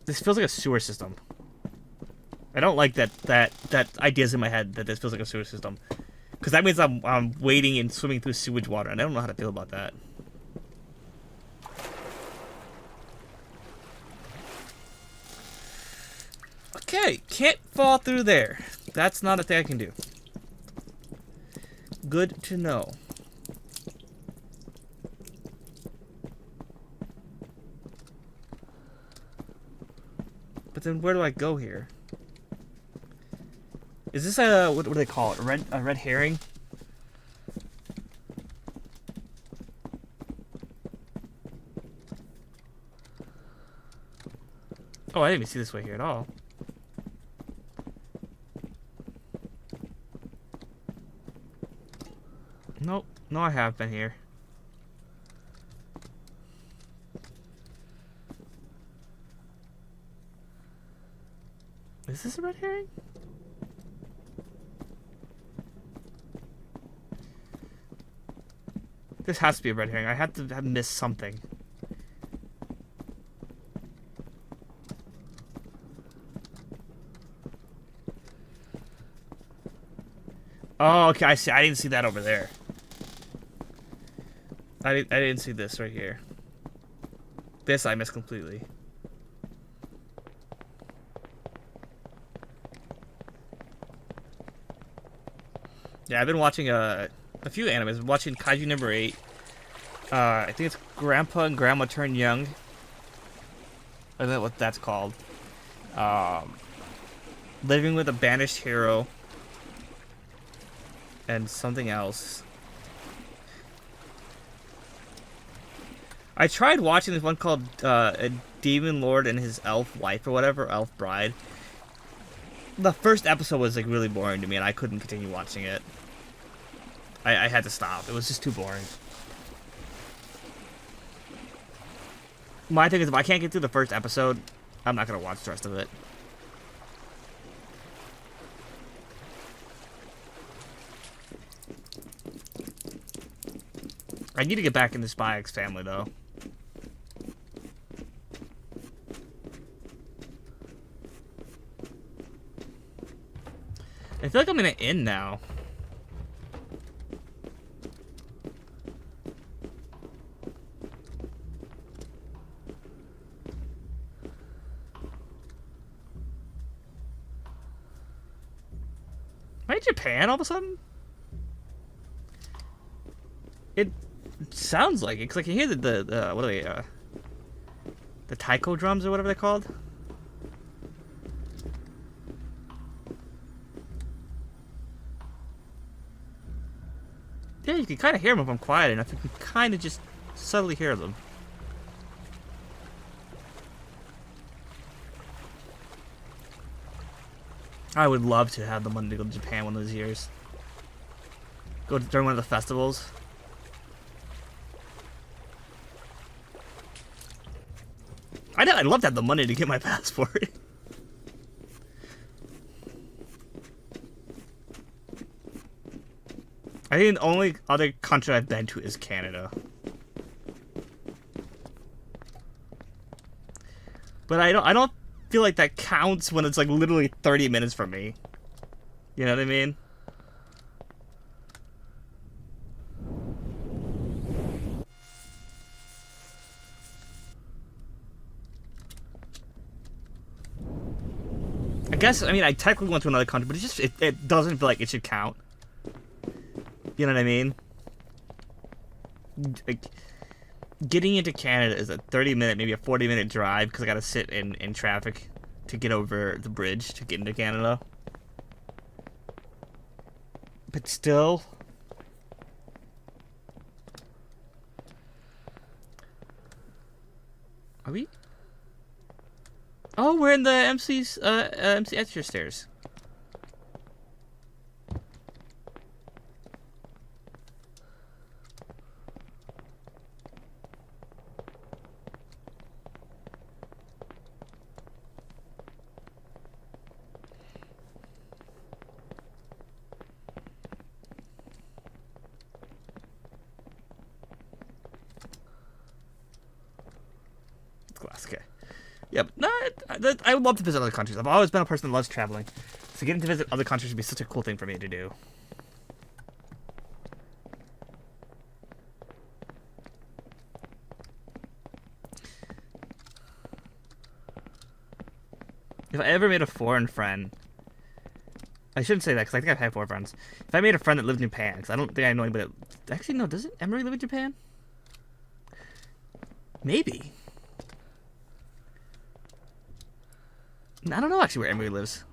A: This feels like a sewer system. I don't like that idea's in my head that this feels like a sewer system. Because that means I'm wading and swimming through sewage water, and I don't know how to feel about that. Okay, can't fall through there. That's not a thing I can do. Good to know. But then where do I go here? Is this a what do they call it? A red herring? Oh, I didn't even see this way here at all. Nope. No, I have been here. Is this a red herring? This has to be a red herring. I had to have missed something. Oh, okay, I see. I didn't see that over there. I didn't see this right here. This I missed completely. Yeah, I've been watching a few animes. I'm watching Kaiju number 8. I think it's Grandpa and Grandma Turn Young. I don't know what that's called. Living with a Banished Hero. And something else. I tried watching this one called a Demon Lord and His Elf Wife or whatever, Elf Bride. The first episode was like really boring to me and I couldn't continue watching it. I had to stop. It was just too boring. My thing is if I can't get through the first episode, I'm not going to watch the rest of it. I need to get back into Spy X Family, though. I feel like I'm gonna end now. Am I in Japan all of a sudden? It sounds like it, because I can hear the what are they, the taiko drums or whatever they're called. Yeah, you can kind of hear them if I'm quiet enough. You can kind of just subtly hear them. I would love to have the money to go to Japan one of those years. Go during one of the festivals. I'd love to have the money to get my passport. I think the only other country I've been to is Canada. But I don't feel like that counts when it's like literally 30 minutes from me. You know what I mean? I guess, I mean, I technically went to another country, but it doesn't feel like it should count. You know what I mean? Like, getting into Canada is a 30-minute, maybe a 40-minute drive, because I gotta sit in traffic to get over the bridge to get into Canada. But still... Are we? Oh, we're in the MC Etcher stairs. Glass, okay. Yeah, but no, I would love to visit other countries. I've always been a person that loves traveling. So getting to visit other countries would be such a cool thing for me to do. If I ever made a foreign friend... I shouldn't say that, because I think I've had 4 friends. If I made a friend that lived in Japan, because I don't think I know anybody that... Actually, no, doesn't Emery live in Japan? Maybe. I don't know actually where Emery lives.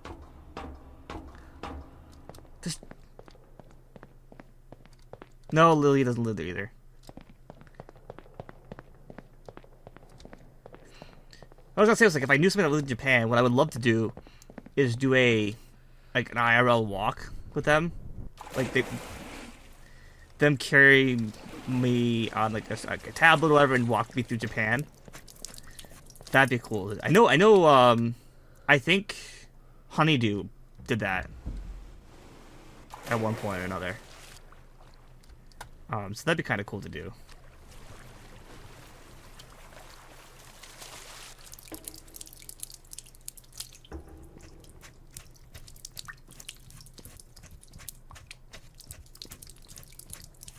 A: Just... No, Lily doesn't live there either. I was gonna say, if I knew somebody that lived in Japan, what I would love to do is do an IRL walk with them. Like, them carry me on like a tablet or whatever and walk me through Japan. That'd be cool. I know, I think Honeydew did that at one point or another. So that'd be kind of cool to do.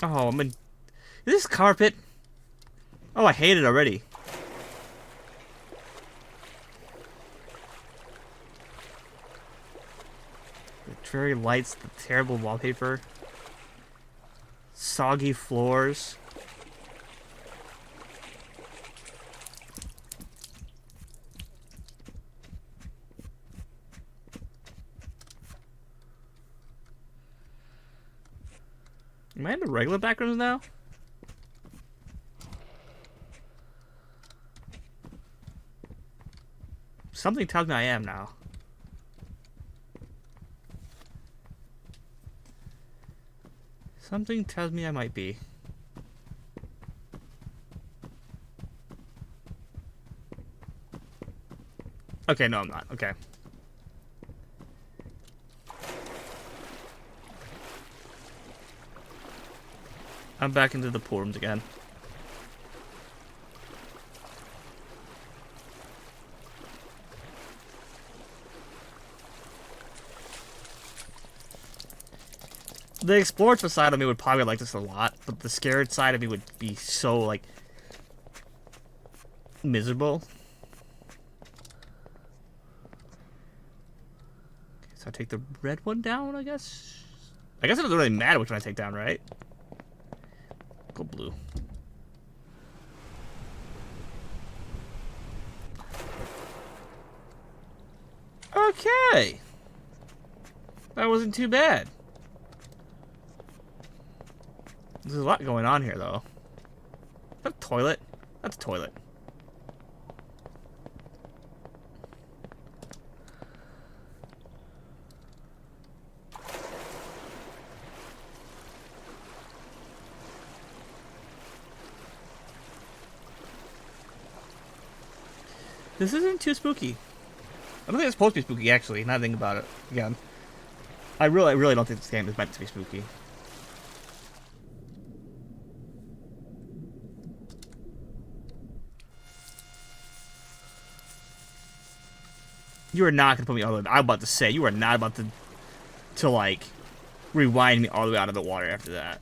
A: Oh, I'm in... Is this carpet? Oh, I hate it already. The dreary lights, the terrible wallpaper. Soggy floors. Am I in the regular backrooms now? Something tells me I am now. Something tells me I might be. Okay, no, I'm not. Okay. I'm back into the pool rooms again. The explored side of me would probably like this a lot, but the scared side of me would be so, like, miserable. Okay, so I take the red one down, I guess? I guess it doesn't really matter which one I take down, right? Go blue. Okay. That wasn't too bad. There's a lot going on here, though. Is that a toilet? That's a toilet. This isn't too spooky. I don't think it's supposed to be spooky, actually. Now I think about it again. I really don't think this game is meant to be spooky. You are not gonna put me all the way. I'm about to say you are not about to like rewind me all the way out of the water after that.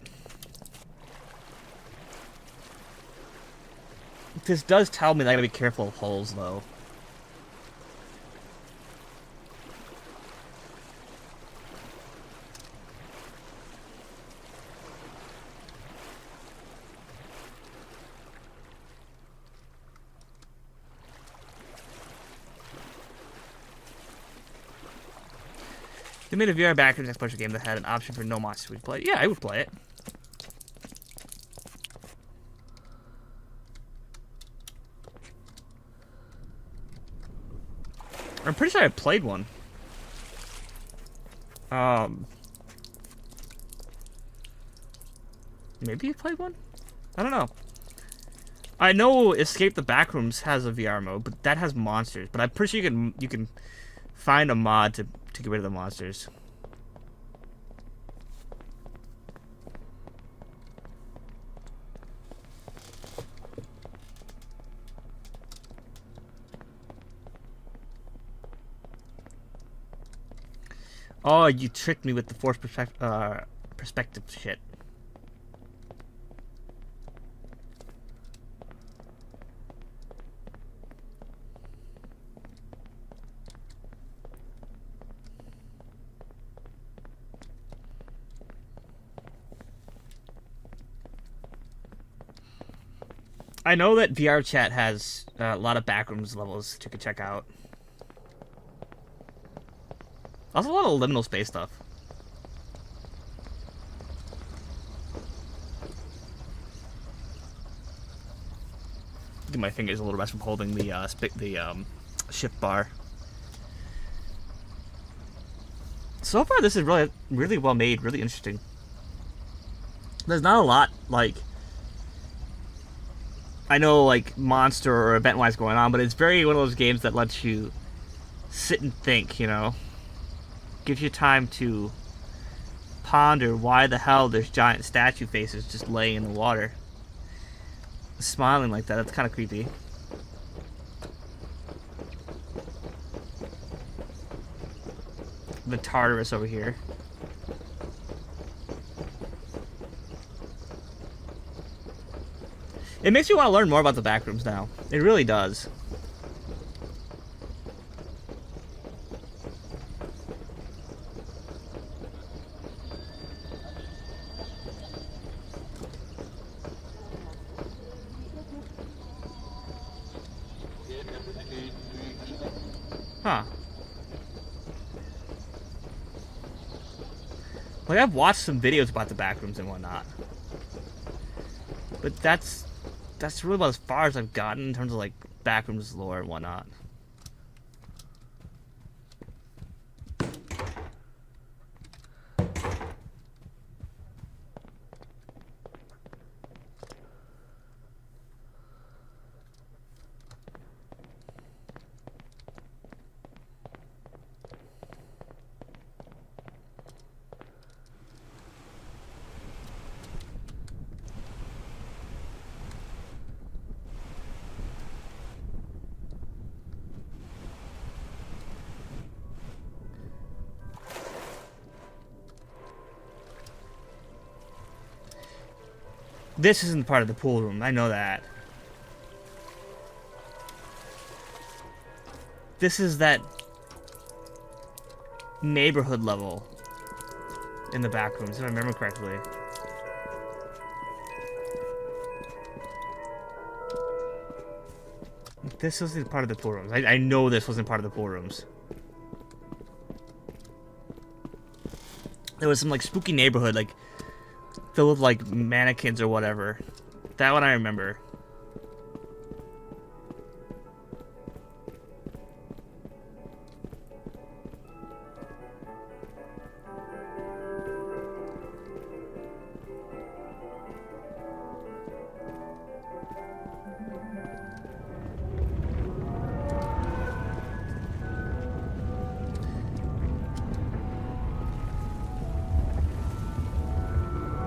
A: This does tell me that I gotta be careful of holes, though. They made a VR backwards exploration game that had an option for no monsters. Would you play it? Yeah, I would play it. I'm pretty sure I played one. Maybe you played one? I don't know. I know Escape the Backrooms has a VR mode, but that has monsters. But I'm pretty sure you can find a mod to get rid of the monsters. Oh, you tricked me with the forced perspective shit. I know that VR chat has a lot of backrooms levels that you can check out. Also a lot of liminal space stuff. Get my fingers a little rest from holding the shift bar. So far, this is really well made, really interesting. There's not a lot like I know like monster or event wise going on, but it's very one of those games that lets you sit and think, you know. Gives you time to ponder why the hell there's giant statue faces just laying in the water. Smiling like that, that's kind of creepy. The Tartarus over here. It makes me want to learn more about the backrooms now. It really does. Huh. Like, I've watched some videos about the backrooms and whatnot. But that's really about as far as I've gotten in terms of, like, backrooms lore and whatnot. This isn't part of the pool room. I know that. This is that neighborhood level in the back rooms, if I remember correctly. This wasn't part of the pool rooms. I know this wasn't part of the pool rooms. There was some like spooky neighborhood, like filled with like mannequins or whatever. That one I remember.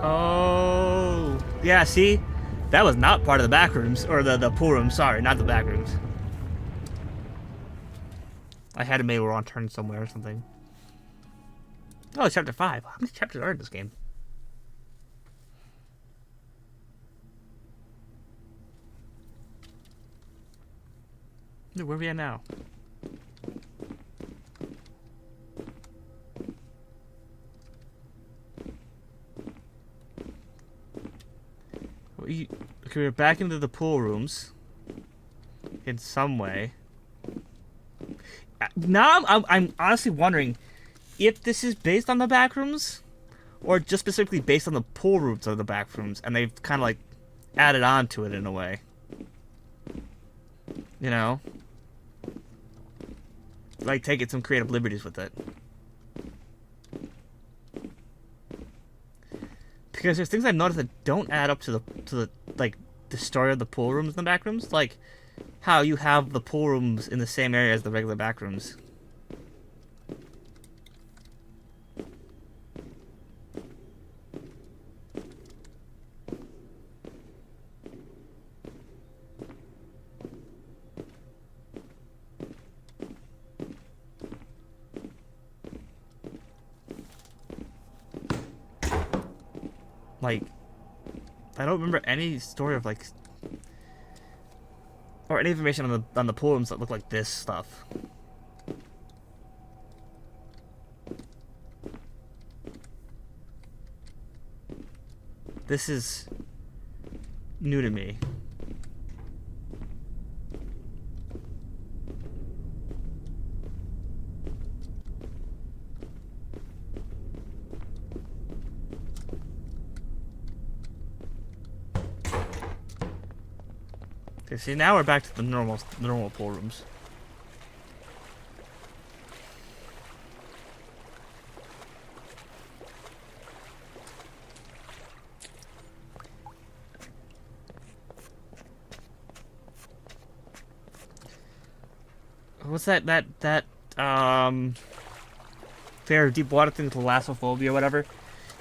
A: Oh, yeah, see? That was not part of the back rooms, or the pool room, sorry, not the back rooms. I had to make a wrong turn somewhere or something. Oh, it's chapter 5. How many chapters are in this game? Where are we at now? Okay, we're back into the pool rooms in some way. Now I'm honestly wondering if this is based on the back rooms or just specifically based on the pool rooms of the back rooms, and they've kind of like added on to it in a way. You know? Like taking some creative liberties with it. Because there's things I've noticed that don't add up to the like the story of the pool rooms and the back rooms, like how you have the pool rooms in the same area as the regular back rooms. Like, I don't remember any story of like, or any information on the pool rooms that look like this stuff. This is new to me. Okay, see, now we're back to the normal pool rooms. What's that fair deep water thing, thalassophobia or whatever?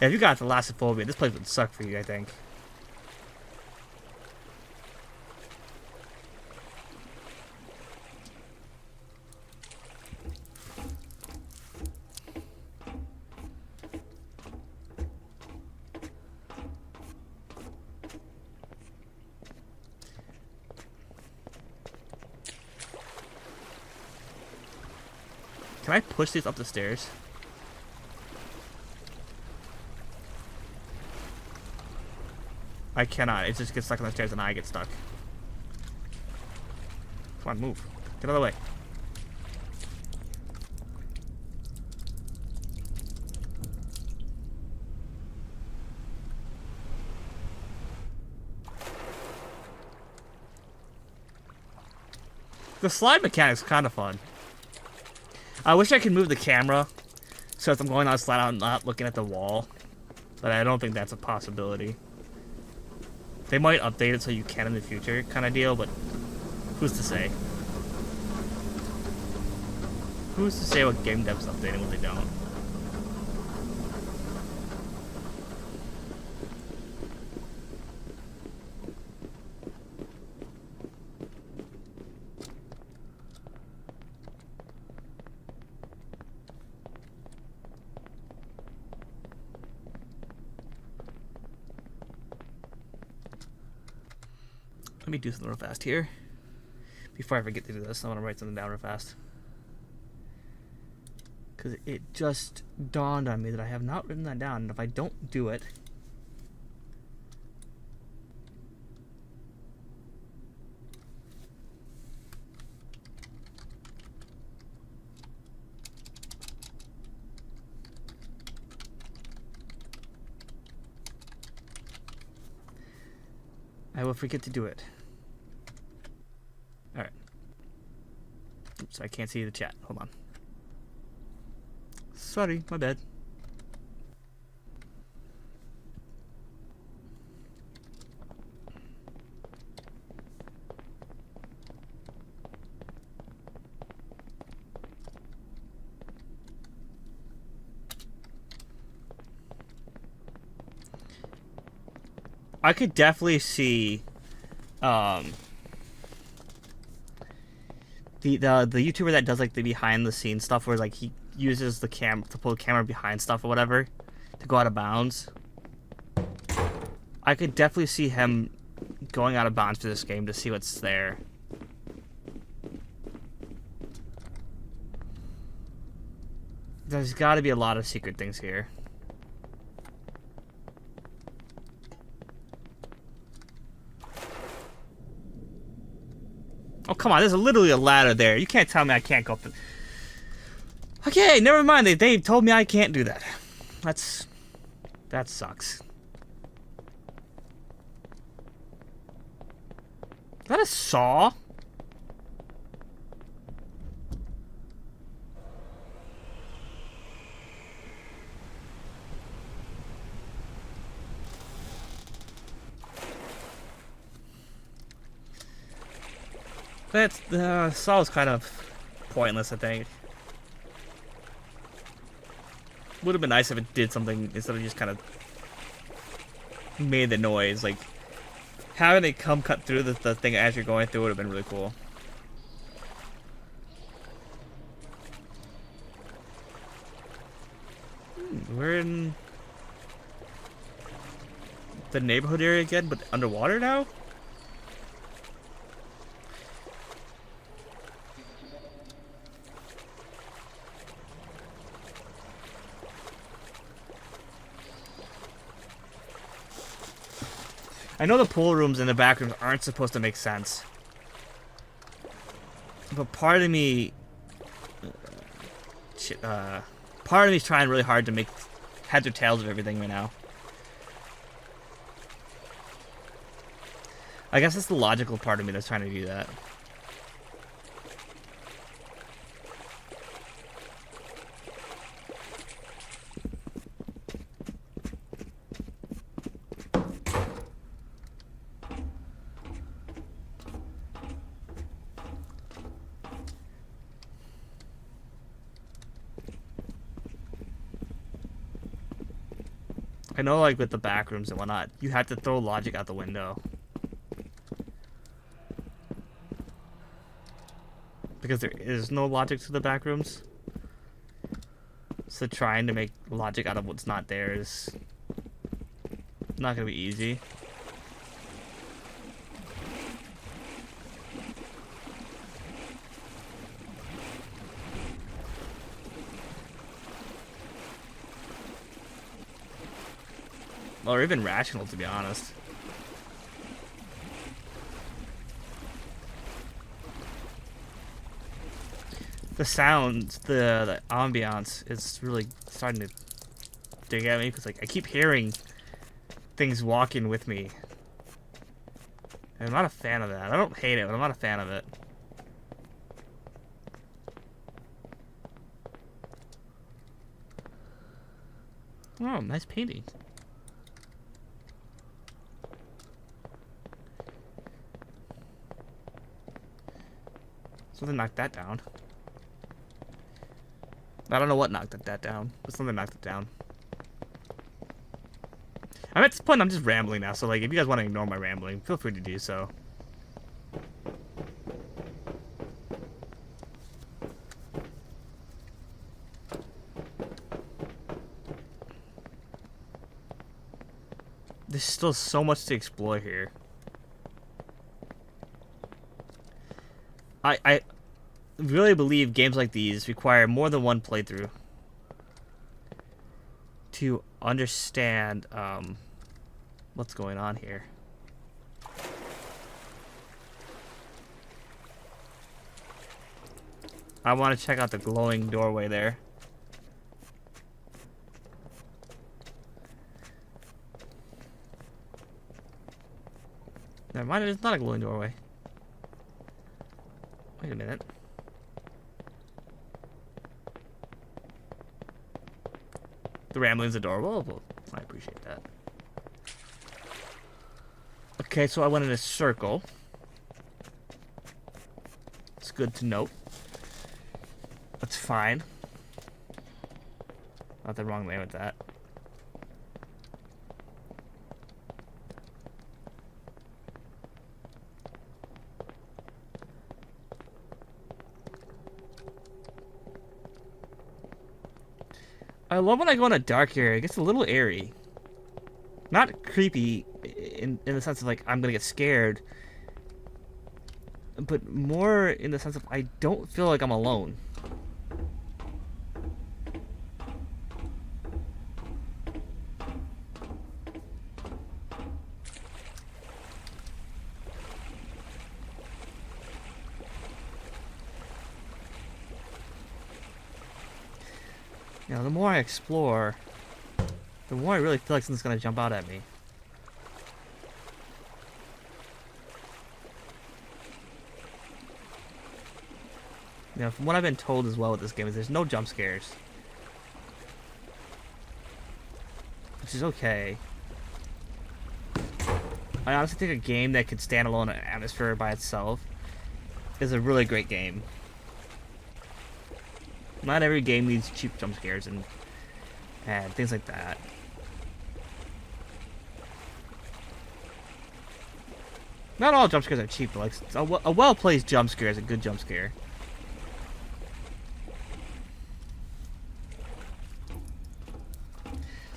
A: Yeah, if you got thalassophobia, this place would suck for you, I think. Can I push these up the stairs? I cannot. It just gets stuck on the stairs and I get stuck. Come on, move. Get out of the way. The slide mechanic's kind of fun. I wish I could move the camera so if I'm going on a slide, I'm not looking at the wall. But I don't think that's a possibility. They might update it so you can in the future, kind of deal, but who's to say? Who's to say what game devs update and what they don't? Let me do something real fast here. Before I forget to do this, I want to write something down real fast. Because it just dawned on me that I have not written that down. And if I don't do it... I will forget to do it. Alright. Oops, I can't see the chat. Hold on. Sorry, my bad. I could definitely see the YouTuber that does like the behind the scenes stuff where like he uses the to pull the camera behind stuff or whatever to go out of bounds. I could definitely see him going out of bounds for this game to see what's there. There's got to be a lot of secret things here. Oh, come on. There's literally a ladder there. You can't tell me I can't go up the... Okay, never mind. They told me I can't do that. That sucks. Is that a saw? That's saw was kind of pointless, I think. Would have been nice if it did something instead of just kind of made the noise. Like having it come cut through the thing as you're going through would have been really cool. We're in the neighborhood area again, but underwater now? I know the pool rooms and the back rooms aren't supposed to make sense. But part of me... part of me is trying really hard to make heads or tails of everything right now. I guess it's the logical part of me that's trying to do that. I know, like, with the back rooms and whatnot, you have to throw logic out the window. Because there is no logic to the back rooms. So trying to make logic out of what's not there is not going to be easy. Or even rational, to be honest. The sounds, the ambiance is really starting to dig at me because like I keep hearing things walking with me. And I'm not a fan of that. I don't hate it, but I'm not a fan of it. Oh, nice painting. Something knocked that down. I don't know what knocked that down, but something knocked it down. I'm at this point, I'm just rambling now, so like, if you guys want to ignore my rambling, feel free to do so. There's still so much to explore here. I really believe games like these require more than one playthrough to understand what's going on here. I want to check out the glowing doorway there. Never mind, it's not a glowing doorway. Wait a minute. The rambling's adorable. Well, I appreciate that. Okay, so I went in a circle. It's good to note. That's fine. Not the wrong way with that. I love when I go in a dark area. It gets a little airy. Not creepy in the sense of like I'm gonna get scared, but more in the sense of I don't feel like I'm alone. You know, the more I explore, the more I really feel like something's gonna jump out at me. You know, from what I've been told as well with this game is there's no jump scares. Which is okay. I honestly think a game that could stand alone in an atmosphere by itself is a really great game. Not every game needs cheap jump scares and things like that. Not all jump scares are cheap, but like a well-placed jump scare is a good jump scare.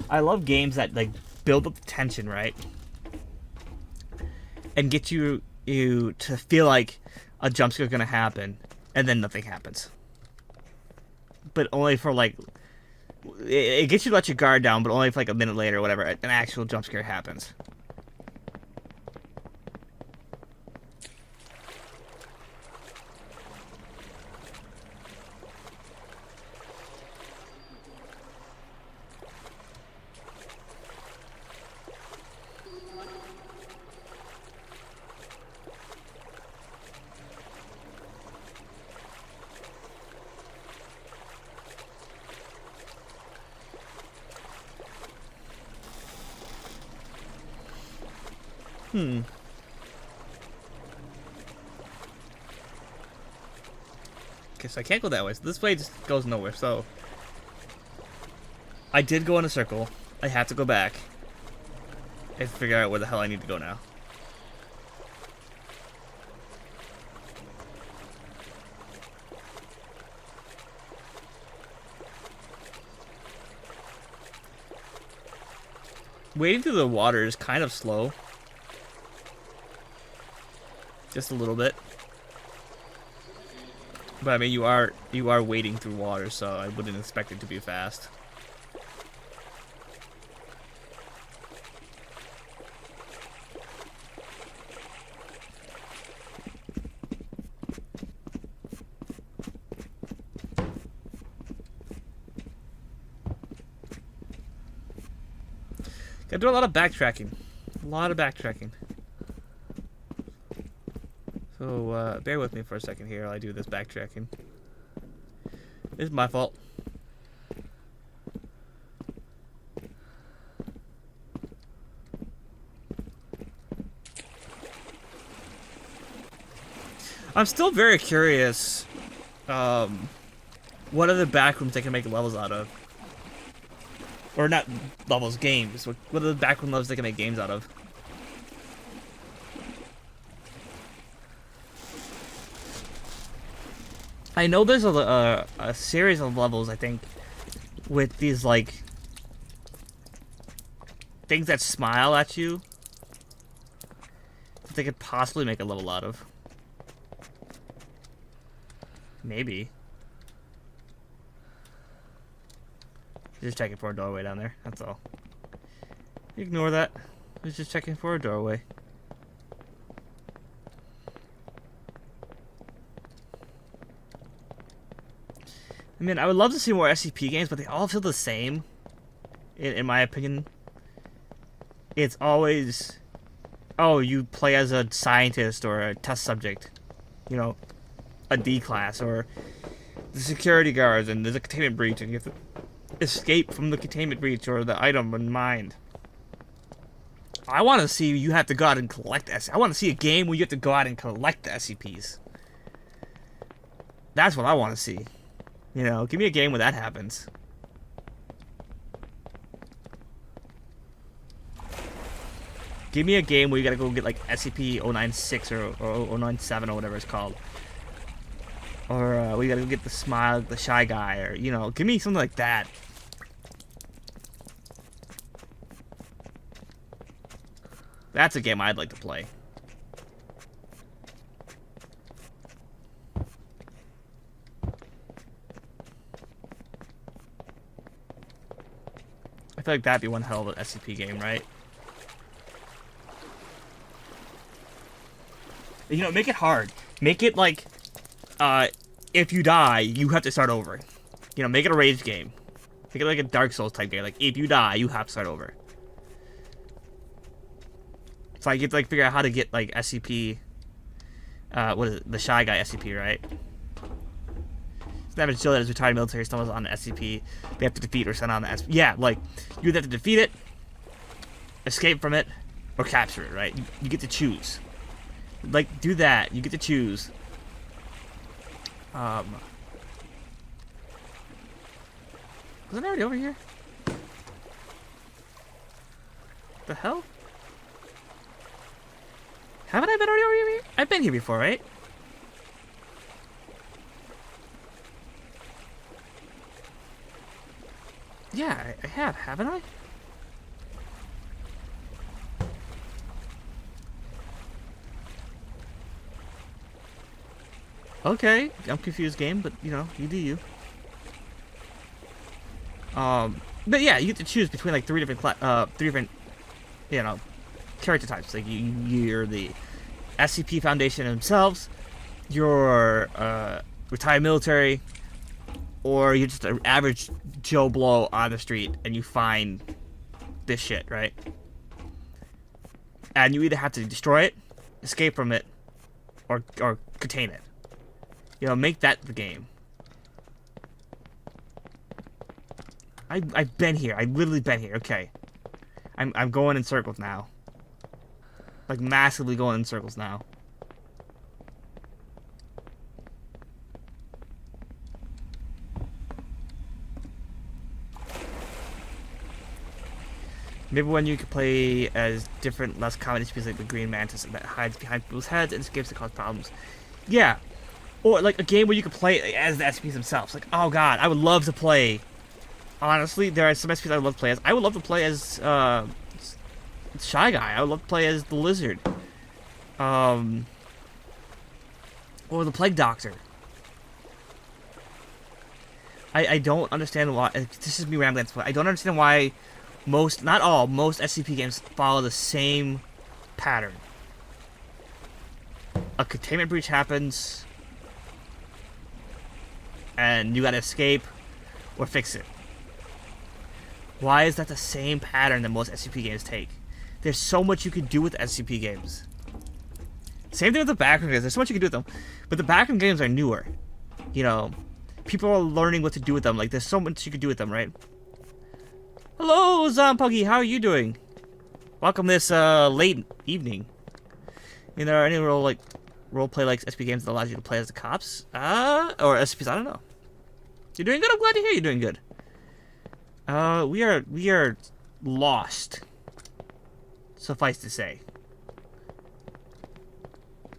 A: I love games that like build up the tension, right? And get you to feel like a jump scare is gonna happen, and then nothing happens. But only for like, it gets you to let your guard down, but only for like a minute later or whatever, an actual jump scare happens. Okay, so I can't go that way. So this way just goes nowhere. So I did go in a circle. I have to go back and figure out where the hell I need to go now. Wading through the water is kind of slow. Just a little bit. But I mean, you are wading through water, so I wouldn't expect it to be fast. Gotta do a lot of backtracking. A lot of backtracking. So, bear with me for a second here while I do this backtracking. It's my fault. I'm still very curious, what other backrooms they can make levels out of. Or not levels, games. What are the backroom levels they can make games out of? I know there's a series of levels, I think, with these, like, things that smile at you that they could possibly make a level out of. Maybe. Just checking for a doorway down there. That's all. Ignore that. I was just checking for a doorway. I mean, I would love to see more SCP games, but they all feel the same. In my opinion. It's always, oh, you play as a scientist or a test subject. You know, a D class, or the security guards, and there's a containment breach, and you have to escape from the containment breach or the item in mind. I want to see you have to go out and collect SCPs. I want to see a game where you have to go out and collect the SCPs. That's what I want to see. You know, give me a game where that happens. Give me a game where you gotta go get like SCP-096 or 097 or whatever it's called. Or we gotta go get the Smile, the Shy Guy, or, you know, give me something like that. That's a game I'd like to play. I feel like that'd be one hell of an SCP game, right? You know, make it hard. Make it like, if you die, you have to start over. You know, make it a rage game. Make it like a Dark Souls type game. Like, if you die, you have to start over. So I get to like figure out how to get like SCP. What is it? The Shy Guy SCP, right? So that would show that his retired military stumbles on the SCP. They have to defeat or send on the SCP. Yeah, like you have to defeat it, escape from it, or capture it. Right? You get to choose. Like, do that. You get to choose. Wasn't I already over here? The hell? Haven't I been already over here? I've been here before, right? Yeah, I have, haven't I? Okay, I'm confused, game, but you know, you do you. But yeah, you get to choose between like three different, you know, character types. Like you're the SCP Foundation themselves, you're retired military, or you're just an average Joe Blow on the street and you find this shit, right? And you either have to destroy it, escape from it, or contain it. You know, make that the game. I've been here. I've literally been here. Okay. I'm going in circles now. Like, massively going in circles now. Maybe when you could play as different, less common SCPs like the Green Mantis that hides behind people's heads and escapes to cause problems. Yeah. Or, like, a game where you could play as the SCPs themselves. Like, oh god, I would love to play. Honestly, there are some SCPs I would love to play as. I would love to play as, Shy Guy. I would love to play as the Lizard. Or the Plague Doctor. I don't understand why. This is me rambling, but I don't understand why most, not all, most SCP games follow the same pattern. A containment breach happens, and you gotta escape or fix it. Why is that the same pattern that most SCP games take? There's so much you can do with SCP games. Same thing with the background games. There's so much you can do with them. But the background games are newer. You know, people are learning what to do with them. Like, there's so much you can do with them, right? Hello, Zompuggy. How are you doing? Welcome this late evening. I mean, there are any role-play like SCP games that allows you to play as the cops? Or SCPs, I don't know. You're doing good? I'm glad to hear you're doing good. We are lost. Suffice to say.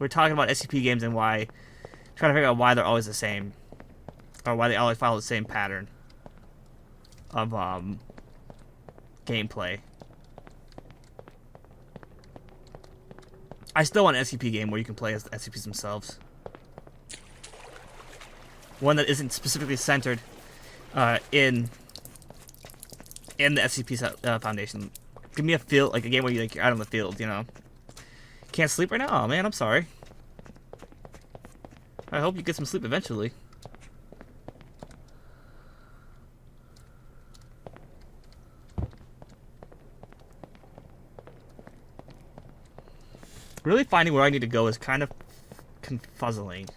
A: We're talking about SCP games and trying to figure out why they're always the same. Or why they always follow the same pattern of, gameplay. I still want an SCP game where you can play as the SCPs themselves. one that isn't specifically centered in the SCP Foundation. Give me a feel like a game where you like you're out on the field, you know. Can't sleep right now? Oh man, I'm sorry. I hope you get some sleep eventually. Really finding where I need to go is kind of confuzzling.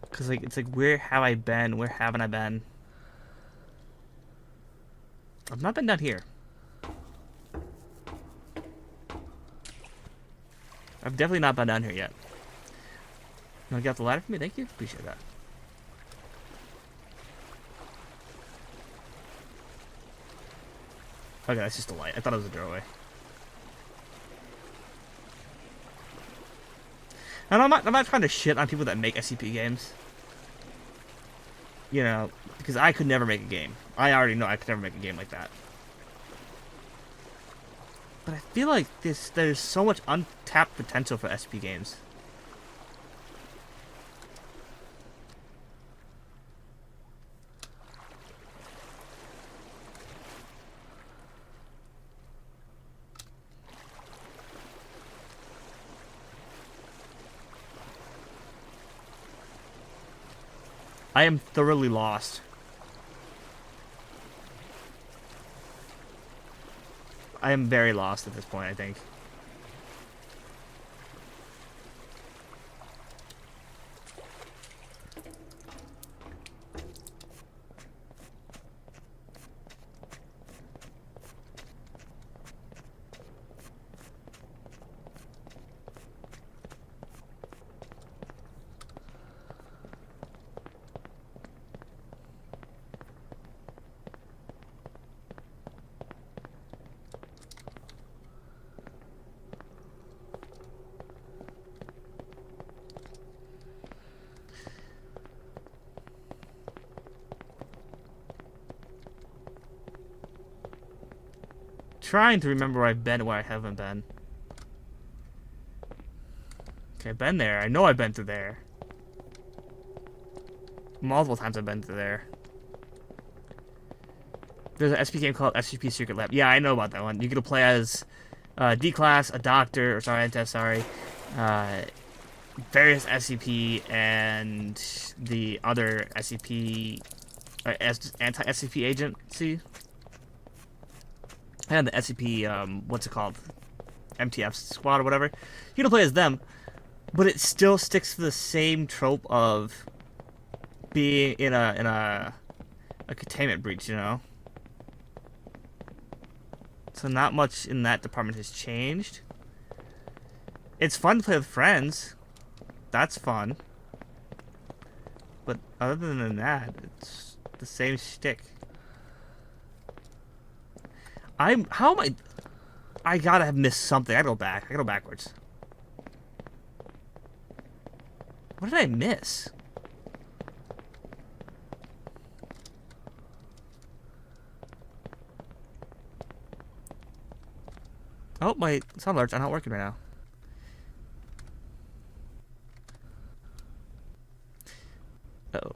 A: Cause like it's like where have I been? Where haven't I been? I've not been down here. I've definitely not been down here yet. You wanna get off the ladder for me? Thank you. Appreciate that. Okay, that's just a light. I thought it was a doorway. And I'm not trying to shit on people that make SCP games. You know, because I could never make a game. I already know I could never make a game like that. But I feel like there's so much untapped potential for SCP games. I am thoroughly lost. I am very lost at this point, I think. Trying to remember where I've been and where I haven't been. Okay, I've been there. I know I've been through there. Multiple times I've been through there. There's an SCP game called SCP Secret Lab. Yeah, I know about that one. You get to play as D-Class, a doctor, or sorry, various SCP, and the other SCP, anti-SCP agency. And the SCP, what's it called? MTF squad or whatever. You don't play as them, but it still sticks to the same trope of being in a containment breach, you know? So not much in that department has changed. It's fun to play with friends. That's fun. But other than that, it's the same shtick. How am I gotta have missed something. I go back. I go backwards. What did I miss? Oh, my sound alerts are not working right now. Uh-oh.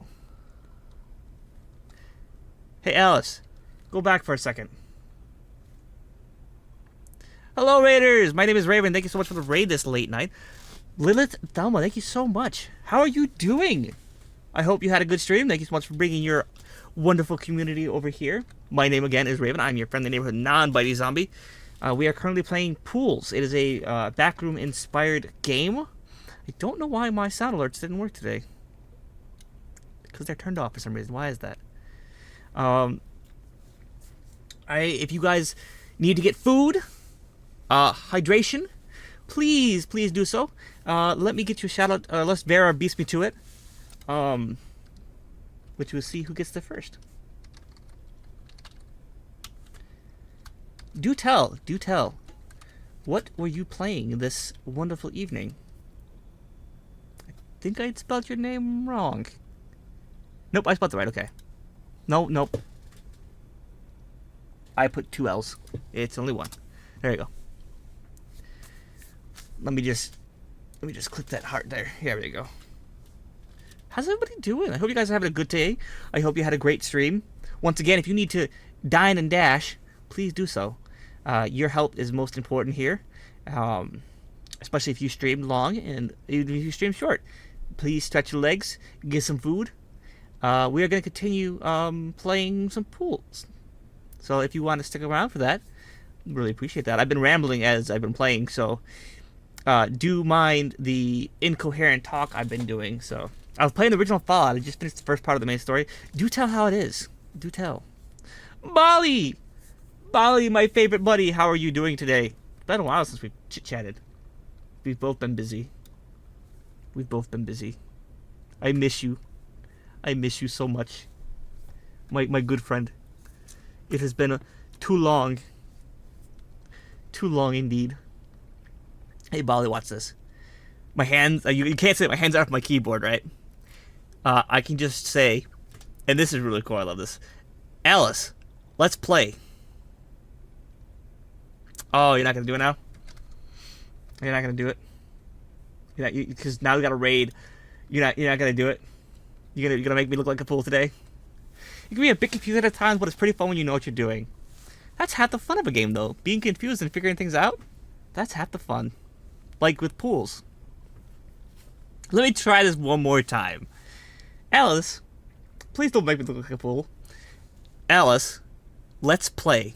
A: Hey, Alice. Go back for a second. Hello, Raiders! My name is Raven. Thank you so much for the raid this late night. Lilith Thelma, thank you so much. How are you doing? I hope you had a good stream. Thank you so much for bringing your wonderful community over here. My name again is Raven. I'm your friendly neighborhood non-bitey-zombie. We are currently playing Pools. It is a backroom-inspired game. I don't know why my sound alerts didn't work today. Because they're turned off for some reason. Why is that? If you guys need to get food, hydration, please do so. Let me get you a shout out, unless Vera beats me to it. Which we'll see who gets there first. Do tell. What were you playing this wonderful evening? I think I spelled your name wrong. Nope, I spelled it right, okay. Nope. I put 2 L's. It's only 1. There you go. Let me just click that heart there. Here we go. how's everybody doing? I hope you guys are having a good day. I hope you had a great stream. Once again, if you need to dine and dash, please do so. Your help is most important here, especially if you stream long and even if you stream short. Please stretch your legs, get some food. We are going to continue playing some pools. So if you want to stick around for that, really appreciate that. I've been rambling as I've been playing, so do mind the incoherent talk I've been doing. So I was playing the original Fallout. I just finished the first part of the main story. Do tell how it is. Do tell. Bali, my favorite buddy. How are you doing today? It's been a while since we've chit-chatted. We've both been busy. I miss you. I miss you so much. My good friend. It has been too long. Too long indeed. Hey, Bali, watch this. My hands, you can't say my hands are off my keyboard, right? I can just say, and this is really cool, I love this. Alice, let's play. Oh, you're not going to do it now? You're not going to do it? Because now we got a raid. You're not going to do it? You're gonna make me look like a fool today? You can be a bit confused at times, but it's pretty fun when you know what you're doing. That's half the fun of a game, though. Being confused and figuring things out, that's half the fun. Like with pools. Let me try this one more time. Alice, please don't make me look like a fool. Alice, let's play.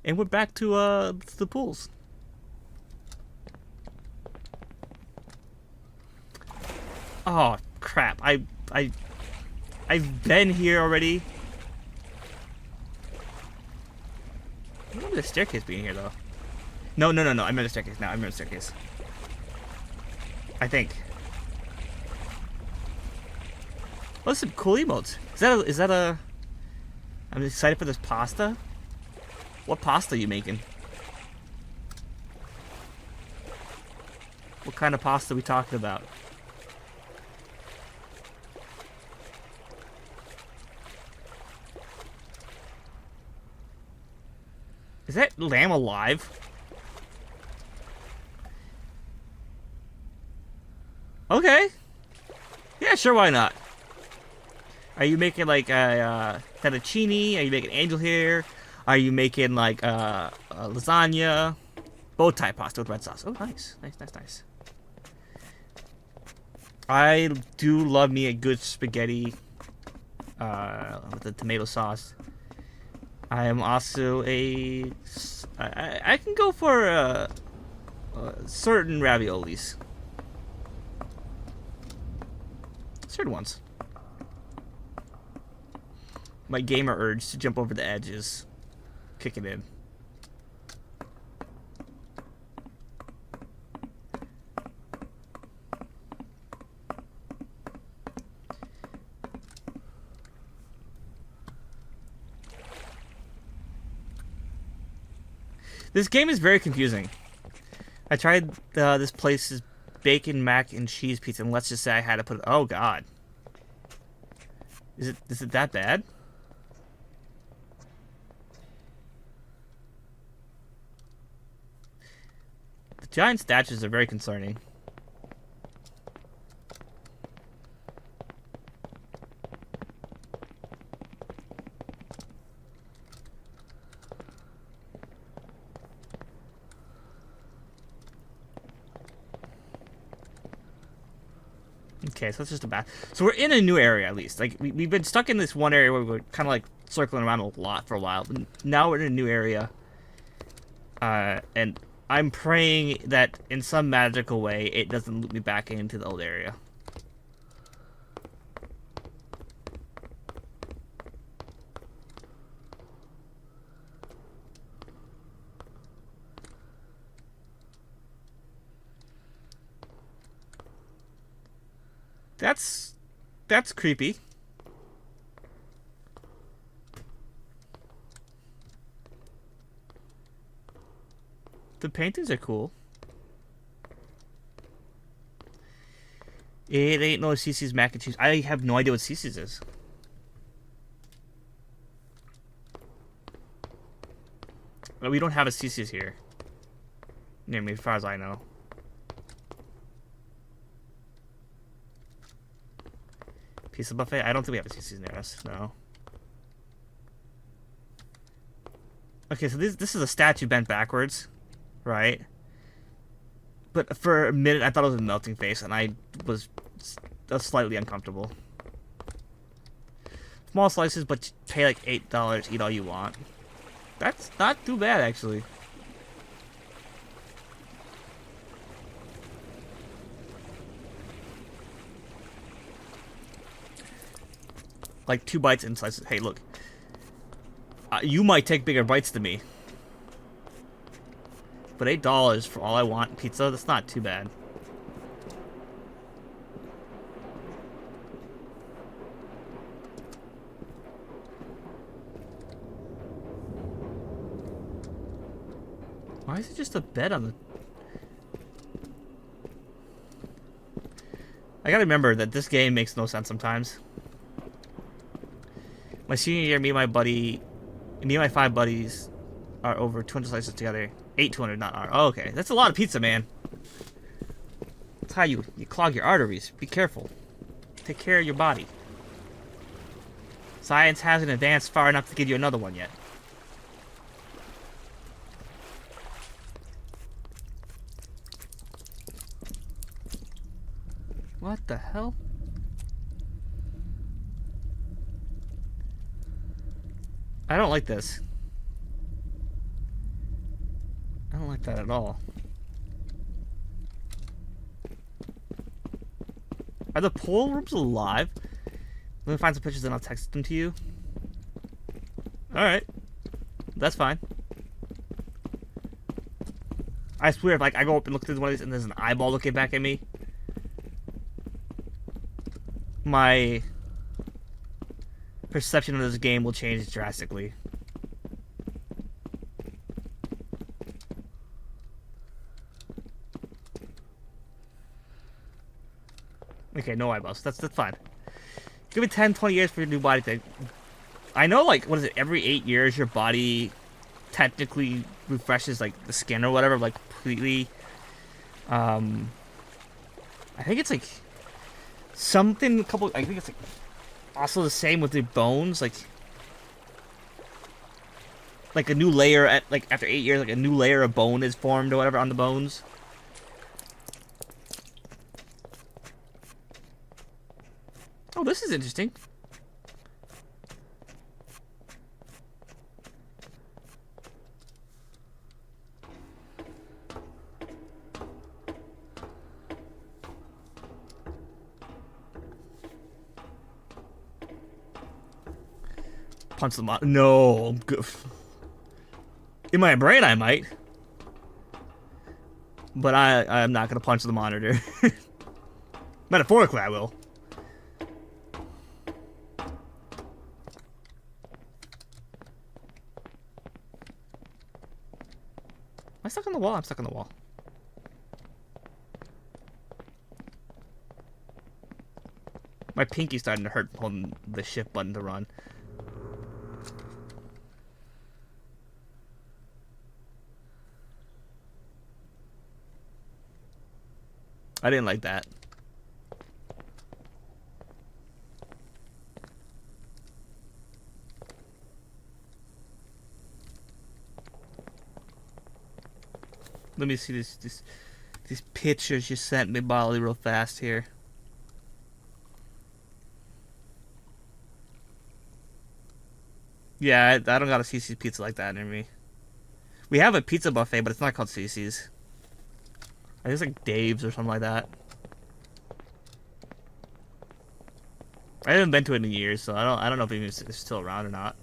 A: And we're back to the pools. Oh crap! I've been here already. I remember the staircase being here though. No. I remember the staircase now. I remember the staircase. I think. Oh, some cool emotes. Is that a? I'm excited for this pasta. What pasta are you making? What kind of pasta are we talking about? Is that lamb alive? Okay. Yeah, sure, why not? Are you making like a fettuccine? Are you making angel hair? Are you making like a lasagna? Bow tie pasta with red sauce. Oh, nice. Nice. I do love me a good spaghetti with the tomato sauce. I am also I can go for certain raviolis. Certain ones. My gamer urge to jump over the edge is kicking in. This game is very confusing. I tried this place's bacon mac and cheese pizza, and let's just say I had to put. Oh God, is it that bad? The giant statues are very concerning. Okay, so it's just a bad. So we're in a new area at least. Like we've been stuck in this one area where we're kind of like circling around a lot for a while. But now we're in a new area, and I'm praying that in some magical way it doesn't loop me back into the old area. That's creepy. The paintings are cool. It ain't no Cece's mac and cheese. I have no idea what Cece's is. Well, we don't have a Cece's here. Near me, as far as I know. Pizza buffet? I don't think we have a CC's near us. No. Okay, so this is a statue bent backwards, right? But for a minute, I thought it was a melting face, and I was slightly uncomfortable. Small slices, but pay like $8. Eat all you want. That's not too bad, actually. Like 2 bites and slices. Hey, look. You might take bigger bites than me. But $8 for all I want pizza, that's not too bad. Why is it just a bed on the... I gotta remember that this game makes no sense sometimes. My senior year, me and my 5 buddies are over 200 slices together. 200, not our. Oh, okay. That's a lot of pizza, man. That's how you clog your arteries. Be careful. Take care of your body. Science hasn't advanced far enough to give you another one yet. What the hell? I don't like this. I don't like that at all. Are the pool rooms alive? Let me find some pictures and I'll text them to you. Alright. That's fine. I swear, if like I go up and look through one of these and there's an eyeball looking back at me, my perception of this game will change drastically. Okay, no eyeballs. That's fine. Give it 10, 20 years for your new body to... I know, like, what is it? Every 8 years, your body technically refreshes, like, the skin or whatever, like, completely. I think it's, like, something, I think it's, like, also the same with the bones, like a new layer, after 8 years, like, a new layer of bone is formed or whatever on the bones. Oh, this is interesting. Punch the monitor. No. In my brain, I might. But I'm not going to punch the monitor. Metaphorically, I will. Am I stuck on the wall? I'm stuck on the wall. My pinky's starting to hurt holding the shift button to run. I didn't like that. Let me see these pictures you sent me, Bolly, real fast here. Yeah, I don't got a CC's pizza like that near me. We have a pizza buffet, but it's not called CC's. I think it's like Dave's or something like that. I haven't been to it in years, so I don't know if it's still around or not.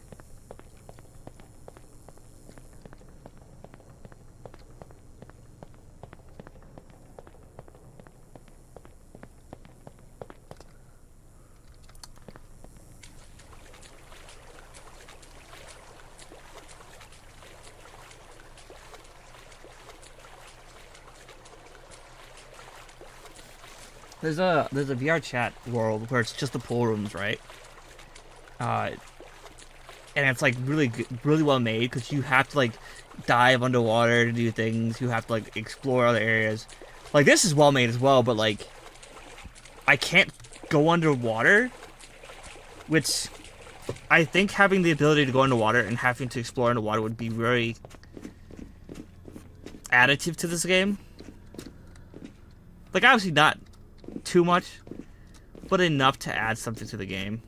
A: There's a VR chat world where it's just the pool rooms, right? And it's like really well made because you have to like dive underwater to do things. You have to like explore other areas. Like this is well made as well, but like I can't go underwater which I think having the ability to go underwater and having to explore underwater would be very additive to this game. Like, obviously not too much, but enough to add something to the game.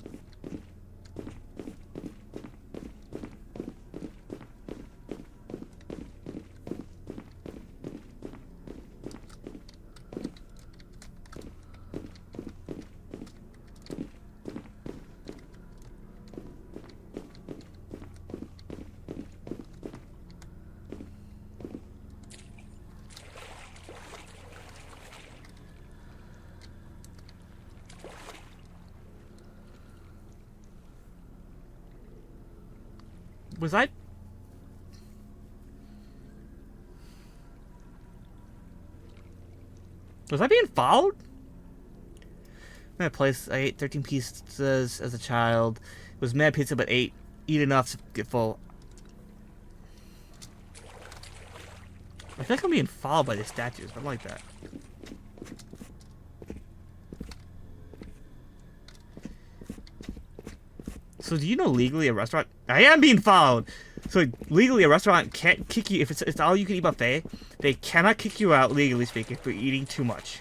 A: Was I being followed? My place, I ate 13 pizzas as a child. It was mad pizza, but eat enough to get full. I feel like I'm being followed by the statues. I don't like that. So do you know legally a restaurant? I am being followed. So legally a restaurant can't kick you if it's all you can eat buffet. They cannot kick you out, legally speaking, for eating too much.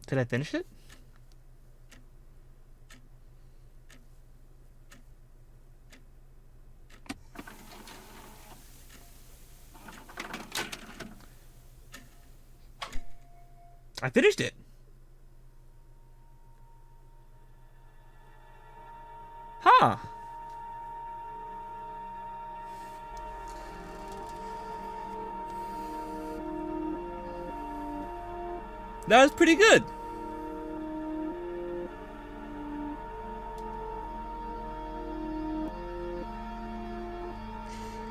A: Did I finish it? I finished it. Huh. That was pretty good.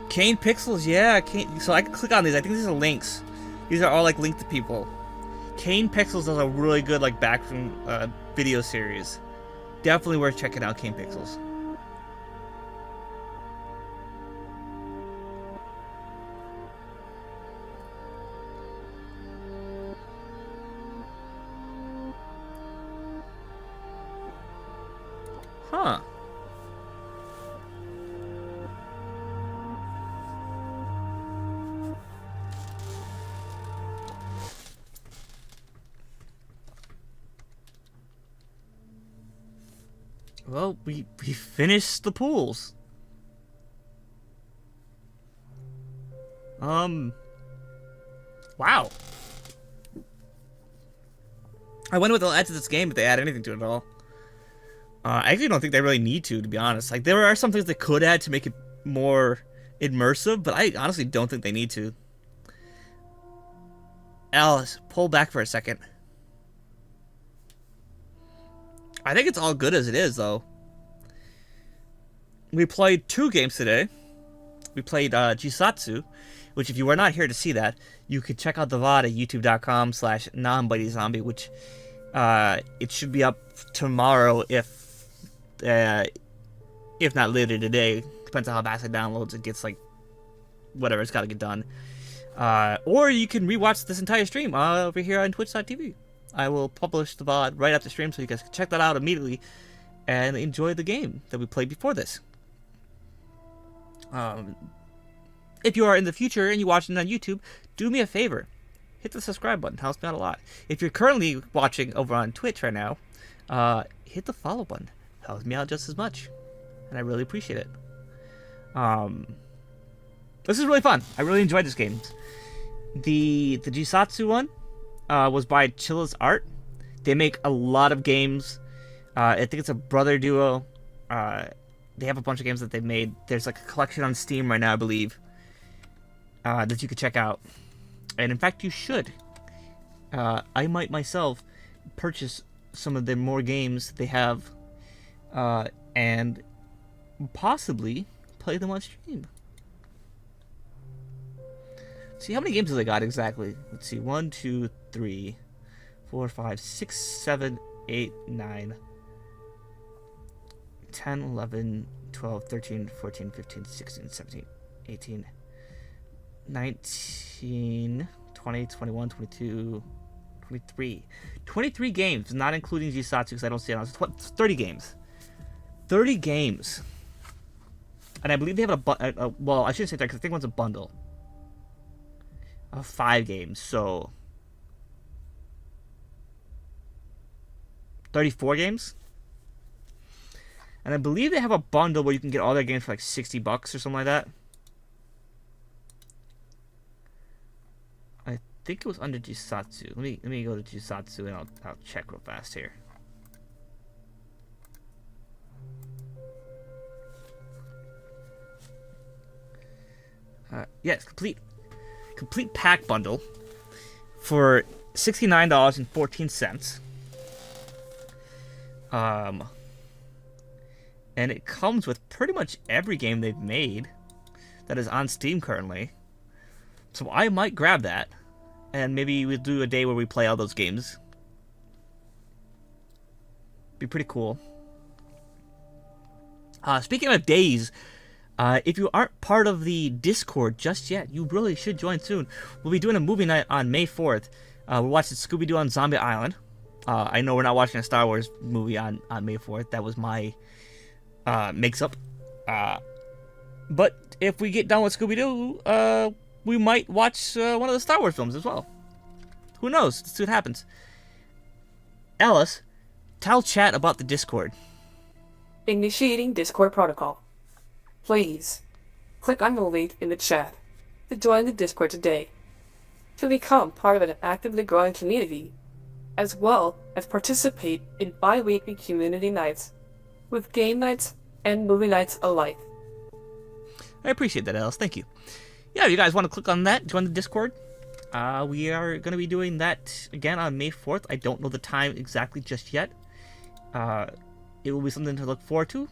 A: Kane Pixels, yeah. So I can click on these. I think these are links. These are all like linked to people. Kane Pixels does a really good like backroom video series. Definitely worth checking out Kane Pixels. Huh. Well, we finished the pools. Wow. I wonder what they'll add to this game if they add anything to it at all. I actually don't think they really need to be honest. Like, there are some things they could add to make it more immersive, but I honestly don't think they need to. Alice, pull back for a second. I think it's all good as it is, though. We played 2 games today. We played Jisatsu, which if you were not here to see that, you could check out the VOD at youtube.com/NonbiteyZombie, which it should be up tomorrow if not later today. Depends on how fast it downloads. It gets like whatever, it's got to get done. Or you can rewatch this entire stream over here on twitch.tv. I will publish the VOD right after stream, so you guys can check that out immediately and enjoy the game that we played before this. If you are in the future and you're watching on YouTube, do me a favor. Hit the subscribe button. It helps me out a lot. If you're currently watching over on Twitch right now, hit the follow button. It helps me out just as much. And I really appreciate it. This is really fun. I really enjoyed this game. The Jisatsu one was by Chilla's Art. They make a lot of games. I think it's a brother duo. They have a bunch of games that they've made. There's like a collection on Steam right now, I believe, that you could check out. And in fact, you should. I might myself purchase some of the more games they have, and possibly play them on stream. See, how many games do they got exactly? Let's see. 1, 2, 3, 4, 5, 6, 7, 8, 9, 10, 11, 12, 13, 14, 15, 16, 17, 18, 19, 20, 21, 22, 23. 23 games, not including Jisatsu because I don't see it on. It's 30 games. 30 games. And I believe they have well, I shouldn't say that because I think one's a bundle of 5 games. So 34 games. And I believe they have a bundle where you can get all their games for like $60 or something like that. I think it was under Jisatsu. Let me go to Jisatsu and I'll check real fast here. Yes, complete pack bundle for $69.14. And it comes with pretty much every game they've made that is on Steam currently. So I might grab that, and maybe we'll do a day where we play all those games. Be pretty cool. Speaking of days, if you aren't part of the Discord just yet, you really should join soon. We'll be doing a movie night on May 4th. We're watching Scooby-Doo on Zombie Island. I know we're not watching a Star Wars movie on May 4th. That was my mix-up. But if we get done with Scooby-Doo, we might watch one of the Star Wars films as well. Who knows? Let's see what happens. Alice, tell chat about the Discord.
C: Initiating Discord protocol. Please, click on the link in the chat to join the Discord today to become part of an actively growing community, as well as participate in bi-weekly community nights with game nights and movie nights alike.
A: I appreciate that, Alice. Thank you. Yeah, if you guys want to click on that, join the Discord. We are going to be doing that again on May 4th. I don't know the time exactly just yet. It will be something to look forward to.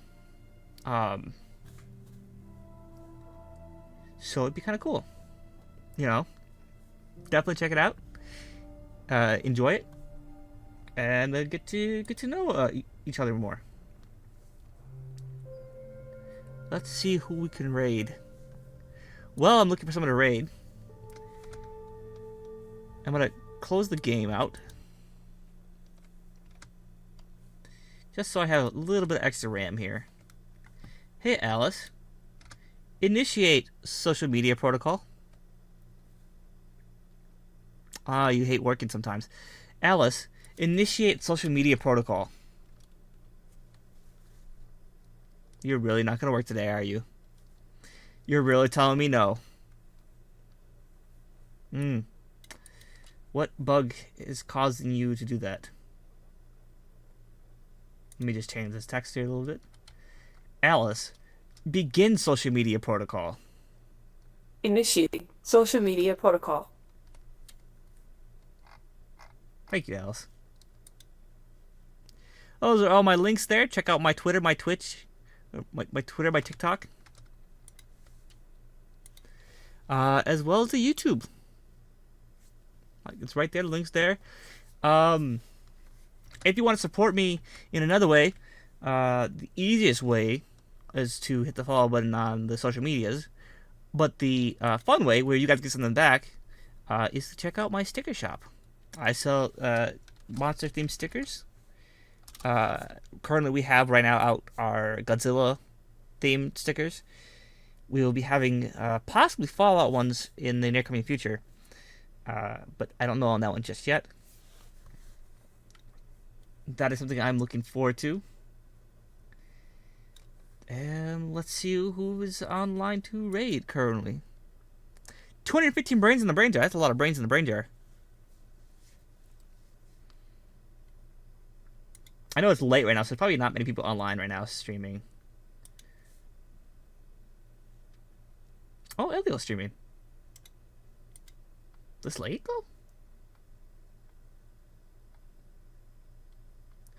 A: So it'd be kind of cool. You know, definitely check it out. Enjoy it. And get to know each other more. Let's see who we can raid. Well, I'm looking for someone to raid. I'm going to close the game out. Just so I have a little bit of extra RAM here. Hey, Alice. Initiate social media protocol. You hate working sometimes. Alice, initiate social media protocol. You're really not going to work today, are you? You're really telling me no. What bug is causing you to do that? Let me just change this text here a little bit. Alice, begin social media protocol.
C: Initiating social media protocol.
A: Thank you, Alice. Those are all my links there. Check out my Twitter, my Twitch, my Twitter, my TikTok, as well as the YouTube. It's right there. The link's there. If you want to support me in another way, the easiest way is to hit the follow button on the social medias. But the fun way, where you guys get something back, is to check out my sticker shop. I sell monster-themed stickers. Currently, we have right now out our Godzilla-themed stickers. We will be having possibly Fallout ones in the near-coming future. But I don't know on that one just yet. That is something I'm looking forward to. And let's see who is online to raid currently. 215 brains in the brain jar. That's a lot of brains in the brain jar. I know it's late right now, so there's probably not many people online right now streaming. Oh, Elio's streaming. This late though?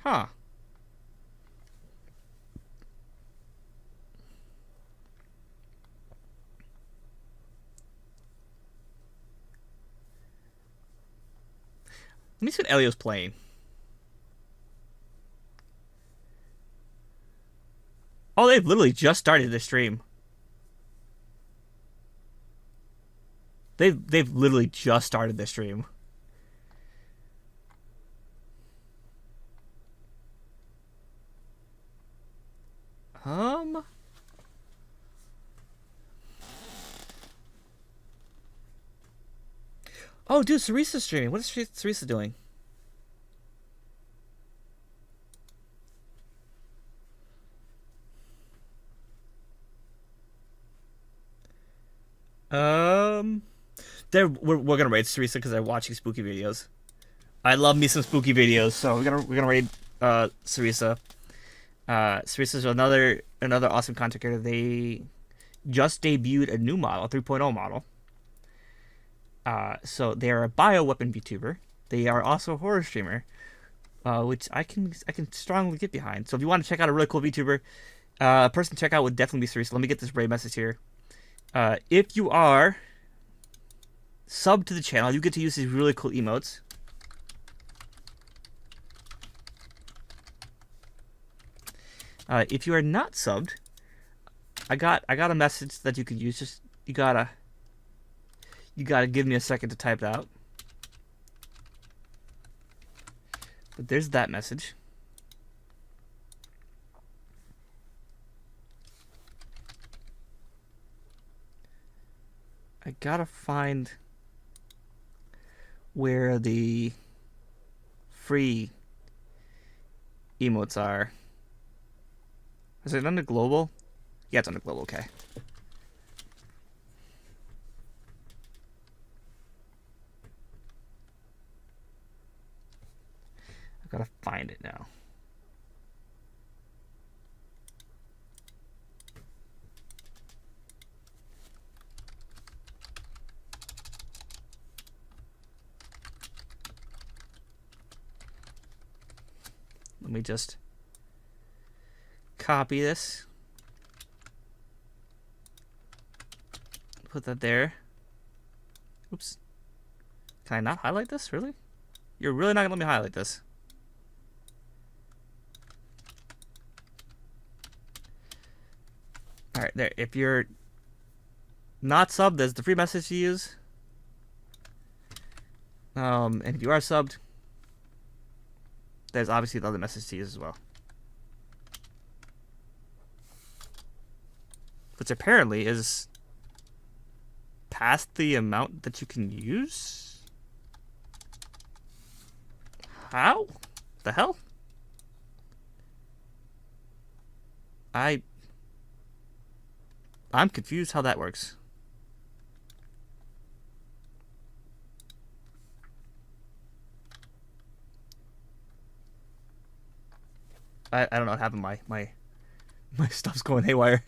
A: Huh. Let me see what Elio's playing. Oh, they've literally just started the stream. They've literally just started the stream. Oh, dude, Cerisa's streaming. What is Cerisa doing? We're gonna raid Cerisa because I'm watching spooky videos. I love me some spooky videos, so we're gonna raid Cerisa. Cerisa's another awesome content creator. They just debuted a new model, 3.0 model. So they are a bioweapon VTuber. They are also a horror streamer, which I can strongly get behind. So if you want to check out a really cool VTuber, a person to check out would definitely be Cerisa. Let me get this raid message here. If you are sub to the channel, you get to use these really cool emotes. If you are not subbed, I got a message that you could use. Just you gotta give me a second to type it out. But there's that message. I gotta find where the free emotes are. Is it under global? Yeah, it's under global, okay. I've gotta find it now. Let me just copy this. Put that there. Oops. Can I not highlight this? Really? You're really not gonna let me highlight this? Alright, there. If you're not subbed, there's the free message to use. And if you are subbed, there's obviously the other message to use as well. Which apparently is past the amount that you can use? How? The hell? I'm confused how that works. I don't know what happened. My stuff's going haywire.